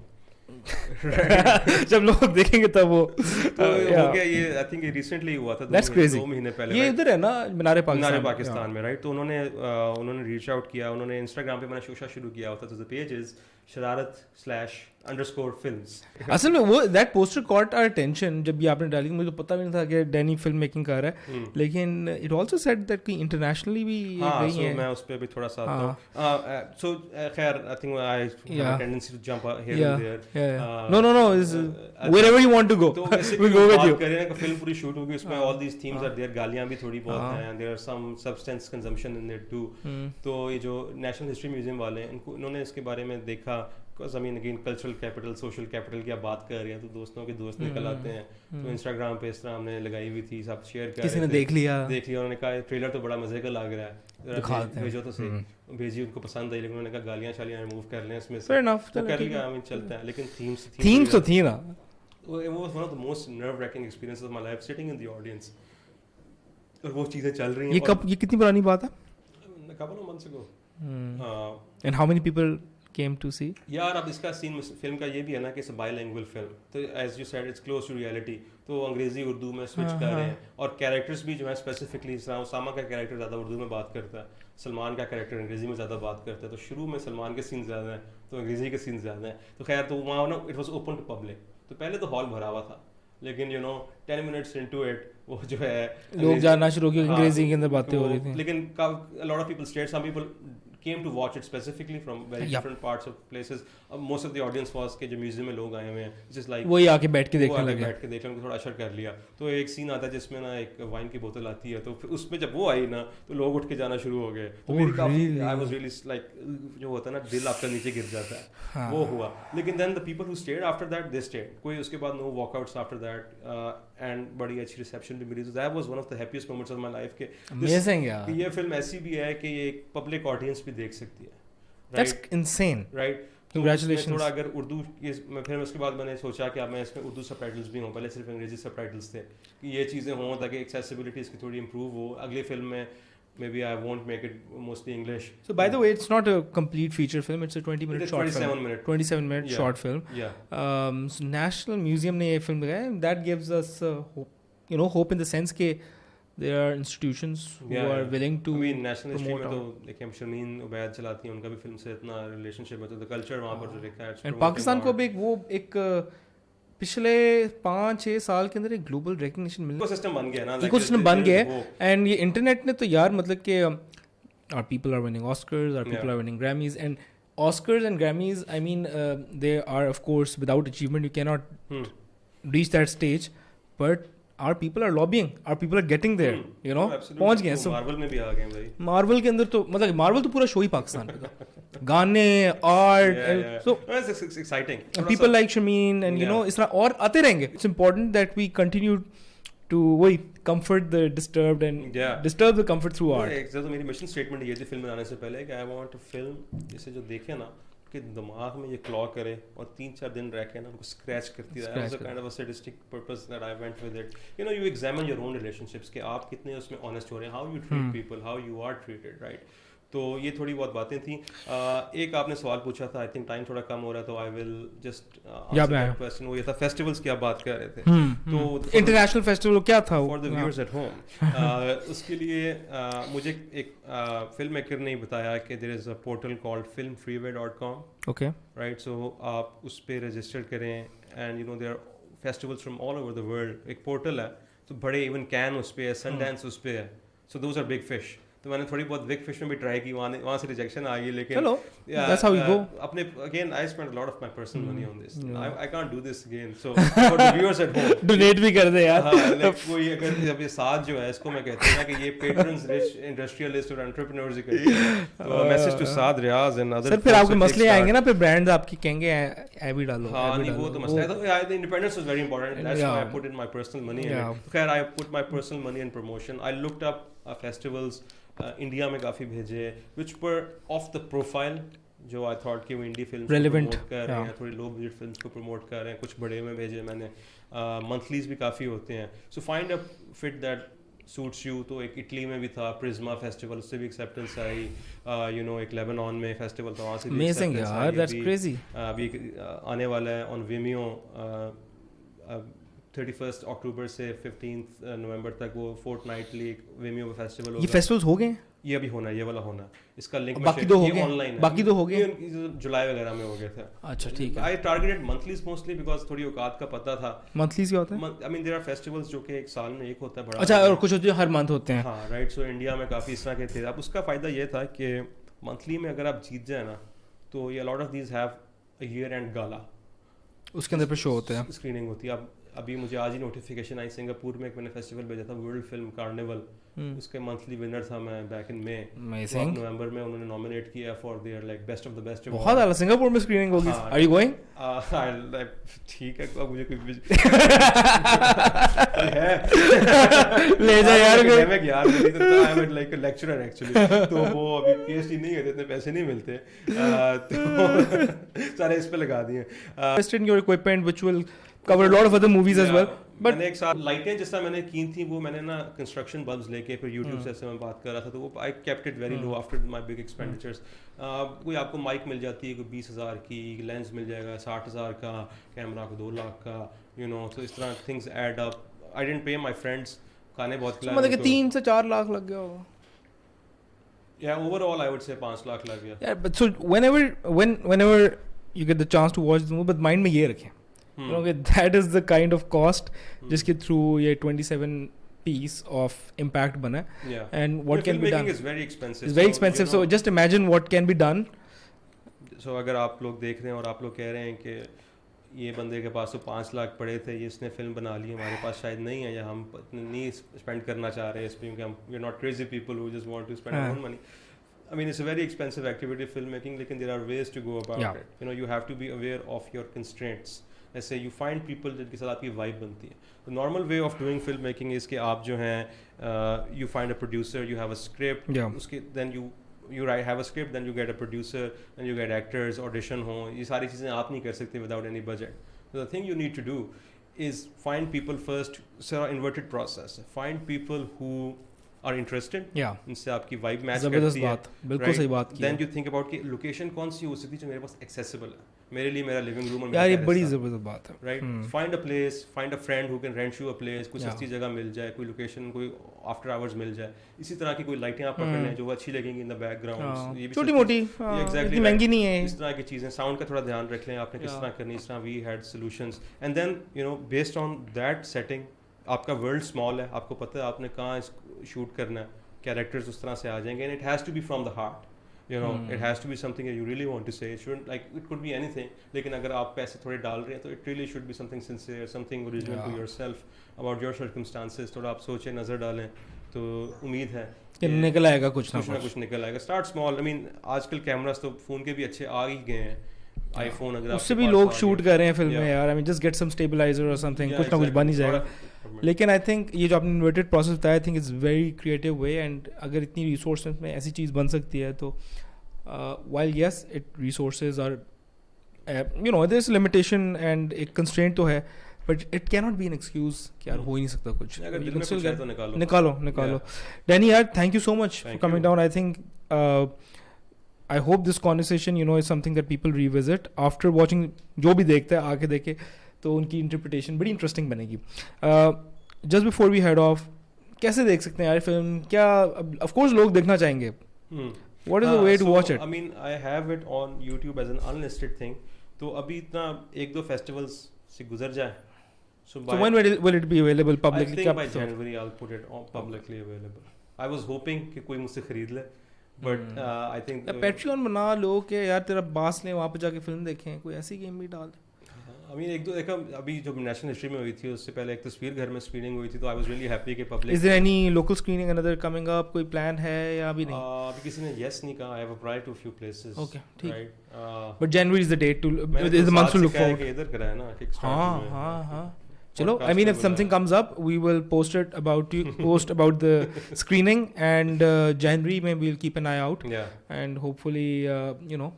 जब लोग देखेंगे तब वो तो हो गया ये आई थिंक रिसेंटली हुआ था 2 महीने पहले ये इधर है ना मीनार पाकिस्तान में राइट तो उन्होंने रीच आउट किया उन्होंने इंस्टाग्राम पे मैंने शोशा शुरू किया होता तो द पेज इज शरारत/_films असल में वो that poster caught our attention जब ये आपने डाली मुझे तो पता भी नहीं था कि डैनी फिल्म मेकिंग कर रहा है लेकिन इट आल्सो सेड दैट कि इंटरनेशनली भी गई है मैं उस पे भी थोड़ा सा सो खैर I think I have a tendency to jump here and there no is wherever you want to go तो we'll go with you करें कि फिल्म पूरी शूट होगी उसमें all these themes are there गालियां भी थोड़ी बहुत हैं there are some substance consumption in it too तो ये जो नेशनल हिस्ट्री म्यूजियम वाले हैं इन्होंने इसके बारे में देखा I mean again cultural capital social capital की आप बात कर रहे हैं तो दोस्तों के दोस्त निकल आते हैं तो इंस्टाग्राम पे इस तरह हमने लगाई हुई थी सब शेयर कर किसी ने देख लिया उन्होंने कहा ट्रेलर तो बड़ा मजे का लग रहा है भेजो तो सही भेजी उनको पसंद आई लेकिन उन्होंने कहा गालियां शालियां रिमूव कर लें इसमें से कर लिया आई मीन चलता है लेकिन थीम्स तो थी ना it was one of the most nerve-wracking experiences of my life sitting in the audience और वो चीजें चल रही हैं ये कितनी पुरानी बात है couple of months ago and how many people came to see यार अब इसका सीन फिल्म का ये भी है ना कि इट्स अ बाइलिंगुअल फिल्म तो as you said it's close to reality तो अंग्रेजी उर्दू में स्विच कर रहे हैं और कैरेक्टर्स भी जो है स्पेसिफिकली उसामा का कैरेक्टर ज़्यादा उर्दू में बात करता है सलमान का कैरेक्टर अंग्रेजी में ज़्यादा बात करता है तो शुरू में सलमान के सीन ज़्यादा हैं तो अंग्रेजी के सीन ज़्यादा हैं तो खैर तो वहाँ ना it was open to public तो पहले तो हॉल भरा हुआ था लेकिन 10 minutes into it वो जो है लोग जानना शुरू किए अंग्रेजी के अंदर बातें हो रही थी लेकिन a lot of people stayed some people came to watch it specifically from very different parts of places most of the audience was के जो म्यूजियम में लोग आए हुए हैं just like वही आके बैठ के देखने लगे बैठ के देख लेंगे थोड़ा असर कर लिया तो एक सीन आता है जिसमें ना एक वाइन की बोतल आती है तो उसमें जब वो आई ना तो लोग उठ के जाना शुरू हो गए तो मेरी काफी I was really like जो होता है ना दिल आपका नीचे गिर जाता है वो हुआ लेकिन then the people who stayed after that they stayed कोई उसके बाद no walkouts after that and बड़ी अच्छी रिसेप्शन भी मिली so that was one of the happiest moments of my life के amazing यार ये फिल्म ऐसी भी है कि ये एक पब्लिक ऑडियंस भी देख सकती है that's insane right congratulations थोड़ा अगर उर्दू फिर उसके बाद मैंने सोचा कि अब मैं इसमें उर्दू सबटाइटल्स भी हों पहले सिर्फ अंग्रेजी सबटाइटल्स थे कि ये चीज़ें हों ताकि एक्सेसिबिलिटी इसकी थोड़ी इंप्रूव हो अगली फिल्म में maybe I won't make it mostly English. So by the way, it's not a complete feature film. It's a 20-minute short film. 27-minute short film. Yeah. So National Museum ने ये film लगाया. That gives us hope, hope in the sense कि there are institutions who are willing to I mean, National History में तो देखिए हम शर्मीन उबैद चलाती हैं उनका भी फिल्म से इतना रिलेशनशिप है तो the culture वहाँ पर जो लिखा है. And पाकिस्तान को भी एक पिछले 5-6 साल के अंदर एक ग्लोबल रिकग्निशन मिल इकोसिस्टम बन गया ना इकोसिस्टम बन गया एंड ये इंटरनेट ने तो यार मतलब कि our people are winning Oscars our people are winning Grammys and Oscars and Grammys I mean they are of course without achievement you can not reach that stage but our people are lobbying our people are getting there पहुंच गए सो Marvel में भी आ गए भाई Marvel के अंदर तो मतलब मार्वल तो पूरा शो ही पाकिस्तान पे था गाने art so it's exciting people like Shameen and इस तरह और आते रहेंगे it's important that we continue to वही comfort the disturbed and disturb the comfort through art तो मेरी मिशन स्टेटमेंट ये थी फिल्म बनाने से पहले कि I want a film जिसे जो देखे ना कि दिमाग में ये क्लॉ करे और 3-4 दिन रह के ना उनको स्क्रैच करती रहे as a kind of a sadistic purpose that I went with it you examine your own relationships कि आप कितने उसमें honest हो रहे हैं how you treat people how you are treated right तो ये थोड़ी बहुत बातें थी एक आपने सवाल पूछा था आई थिंक टाइम थोड़ा कम हो रहा है तो आई विल जस्ट क्वेश्चन वो ये था फेस्टिवल्स की आप बात कर रहे थे तो इंटरनेशनल फेस्टिवल क्या था for the viewers at home उसके लिए मुझे एक फिल्म मेकर ने बताया कि there is a portal called filmfreeway.com okay right so आप उस पर रजिस्टर करें and there are festivals from all over the world एक पोर्टल है तो बड़े इवन कैन उस पर है सनडांस उस पर है so those are big fish तो मैंने थोड़ी बहुत बिग फिश में भी ट्राई की वहाँ से रिजेक्शन आ गई लेकिन चलो that's how we go अपने again I spent a lot of my personal money on this I can't do this again so for the viewers at home donate भी कर दे यार कोई अगर जब ये साथ जो है इसको मैं कहता हूँ ना कि ये patrons rich industrialists और entrepreneurs ही करते हैं तो message to Saad Riaz and other sir फिर आपके मसले आएंगे ना फिर ब्रांड्स आपकी कहेंगे ऐ भी डालो हाँ नहीं वो तो मसला है तो the independence was very important that's why I put in my personal money in it खैर I put my personal money in promotion I looked up festivals India में काफ़ी भेजे which were off the profile जो I thought कि वो indie film relevant कर रहे हैं थोड़ी लो बजट फिल्म्स को प्रमोट कर रहे हैं कुछ बड़े में भेजे मैंने मंथलीज भी काफ़ी होते हैं so find a fit that suits you, तो एक इटली में भी था प्रिज्मा फेस्टिवल, उससे भी एक्सेप्टेंस आई, एक लेबनान में फेस्टिवल था, वहाँ से भी Amazing यार, that's crazy. अभी आने वाला है ऑन Vimeo 31 अक्टूबर से 15 नवंबर तक, वो फोर्टनाइटली Vimeo फेस्टिवल होगा. ये फेस्टिवल्स हो गए? ये अभी होना है, ये वाला होना. इसका लिंक बाकी दो हो गए, ऑनलाइन, बाकी दो हो गए, जुलाई वगैरह में हो गए थे. अच्छा ठीक है. I targeted monthlies mostly because थोड़ी औकात का पता था. मंथलीज क्या होता है? I mean there are festivals जो कि एक साल में एक होता है बड़ा. अच्छा, और कुछ होते हैं हर मंथ होते हैं. हाँ राइट. सो इंडिया में काफ़ी इस तरह के थे. अब उसका फ़ायदा ये था कि मंथली में अगर आप जीत जाए ना, तो ये lot of these have a year end gala, उसके अंदर पे शो होते हैं, स्क्रीनिंग होती है. अब अभी मुझे आज ही नोटिफिकेशन आई, सिंगापुर में एक मैंने फेस्टिवल भेजा था, वर्ल्ड फिल्म कार्निवल, उसके मंथली विनर था मैं बैक इन मे. नवंबर में उन्होंने नॉमिनेट किया for their like best of the best. बहुत आला सिंगापुर में स्क्रीनिंग होगी. Are you going? ठीक है, अब मुझे कोई ले जा यार. मैं यार मेरी तो I am like a lecturer actually, तो वो अभी पीएचडी नहीं है, इतने पैसे नहीं मिलते, तो सारे इस पे लगा दिए. Invest in your equipment which will cover a lot of other movies as well. But मैंने एक साथ लाइटें जिस तरह मैंने की थी, वो मैंने ना कंस्ट्रक्शन बल्ब्स लेके फिर यूट्यूब से ऐसे मैं बात कर रहा था, तो वो I kept it very low after my big expenditures. कोई आपको माइक मिल जाती है कोई 20,000 की, लेंस मिल जाएगा 60,000 का, कैमरा को 2 लाख का, तो इस तरह things add up. I didn't पे माय फ्रेंड्स, खाने बहुत खिलाए, मतलब कि 3 से 4 लाख लग गया होगा. Yeah, overall I would say 5 lakh लग गया. Yeah, but so whenever you get the chance to watch the movie, but mind में ये रखें, that is the kind of cost जिसके through ये 27 piece of impact बना है. Yeah. And what can be done? Filmmaking is very expensive. It's very expensive. So just imagine what can be done. So अगर आप लोग देख रहे हैं और आप लोग कह रहे हैं कि ये बंदे के पास तो 5 लाख पड़े थे, ये इसने फिल्म बना ली, हमारे पास शायद नहीं है, या हम नहीं स्पेंड करना चाह रहे इस पर, क्योंकि हम we are not crazy people who just want to spend our own money. I mean, it's a very expensive activity, filmmaking, लेकिन there are ways to go about it. You have to be aware of your constraints. ऐसे you find people जिनके साथ आपकी vibe बनती है. The normal way of doing filmmaking is कि आप जो हैं you find a producer, you have a script, उसके then you have a script, then you get a producer, then you get actors, audition हो, ये सारी चीज़ें आप नहीं कर सकते without any budget. So the thing you need to do is find people first. It's an inverted process. Find people who are interested. इनसे आपकी वाइब मैच करती है. बिल्कुल सही बात की. Then you think about कि लोकेशन कौन सी हो सकती है जो मेरे पास accessible है, मेरे लिए मेरा लिविंग रूम. यार ये बड़ी ज़बरदस्त बात है. Right? Find a place, find a friend who can rent you a place. कोई सस्ती जगह मिल जाए, कोई लोकेशन, कोई आफ्टर आवर्स मिल जाए, इसी तरह की कोई लाइटें आप पकड़ लें जो अच्छी लगेंगी इन द बैकग्राउंड. छोटी मोटी, इतनी महंगी नहीं है. इस तरह की चीज़ें, साउंड का थोड़ा ध्यान रख लें आपने किस तरह करनी. इस तरह we had solutions, and then based on that setting, आपका वर्ल्ड स्मॉल है, आपको पता है आपने कहाँ शूट करना है, कैरेक्टर्स उस तरह से आ जाएंगे, and it has to be from the heart. It has to be something that you really want to say. It shouldn't, like, it could be anything, लेकिन अगर आप पैसे थोड़े डाल रहे हैं तो it really should be something sincere, something original to yourself, about your circumstances. थोड़ा आप सोचें, नज़र डालें, तो उम्मीद है कि निकल आएगा कुछ ना कुछ निकल आएगा. Start small. I mean, आजकल कैमरास तो फ़ोन के भी अच्छे आ ही गए हैं. आईफोन अगर उससे भी लोग शूट कर रहे हैं फिल्में यार. I mean just get some stabiliser और समथिंग, कुछ ना कुछ बन ही जाएगा. लेकिन आई थिंक ये जो आपने इन्वर्टेड प्रोसेस बताया, I think it's very creative way. And अगर इतनी रिसोर्सेज में ऐसी चीज़ बन सकती है तो while yes it resources are there's limitation and एक constraint तो है, but it cannot be an excuse कि यार हो ही नहीं सकता कुछ. अगर दिल में कुछ है तो निकालो. Danny यार, thank you so much for coming down. I think I hope this conversation is something that people revisit after watching. जो भी देखते हैं आके देखे तो उनकी interpretation बड़ी interesting बनेगी. Just before we head off, कैसे देख सकते हैं यार फिल्म? क्या of course लोग देखना चाहेंगे. What is the way to watch it? I mean, I have it on YouTube as an unlisted thing. तो अभी इतना 1-2 festivals से गुजर जाए. So when will it be available publicly? I think by January I'll put it on publicly available. I was hoping कि कोई मुझसे खरीद ले, but I think Patreon बना लो कि यार तेरा बास ले, वहाँ पे जाके फिल्म देखें, कोई ऐसी गेम भी डाल. I mean, एक दो देखा अभी जो नेशनल हिस्ट्री में हुई थी, उससे पहले एक तस्वीर घर में स्क्रीनिंग हुई थी, तो आई वाज रियली हैप्पी कि public. Is there any local screening another coming up? कोई प्लान है या अभी नहीं? अभी किसी ने yes नहीं कहा. I have applied to a few places. Okay, ठीक. Right. But January is the date to is the month to look forward. इधर कराया ना Kickstart. हाँ. चलो, I mean, if something comes up, we will post about the screening, and January maybe we'll keep an eye out. Yeah. And hopefully,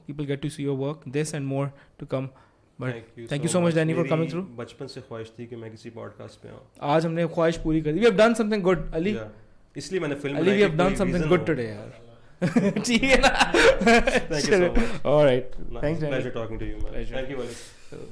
people get to see your work. This and more to come But thank you so much, Danny, for coming through. बचपन से ख्वाहिश थी कि मैं किसी podcast पे आऊँ. आज हमने ख्वाहिश पूरी कर दी. We have done something good, Ali. इसलिए मैंने film Ali, we have done something good today, यार. ठीक है ना? Thank you so much. All right. Thanks, Danny. Pleasure talking to you, man. Pleasure. Thank you, Ali.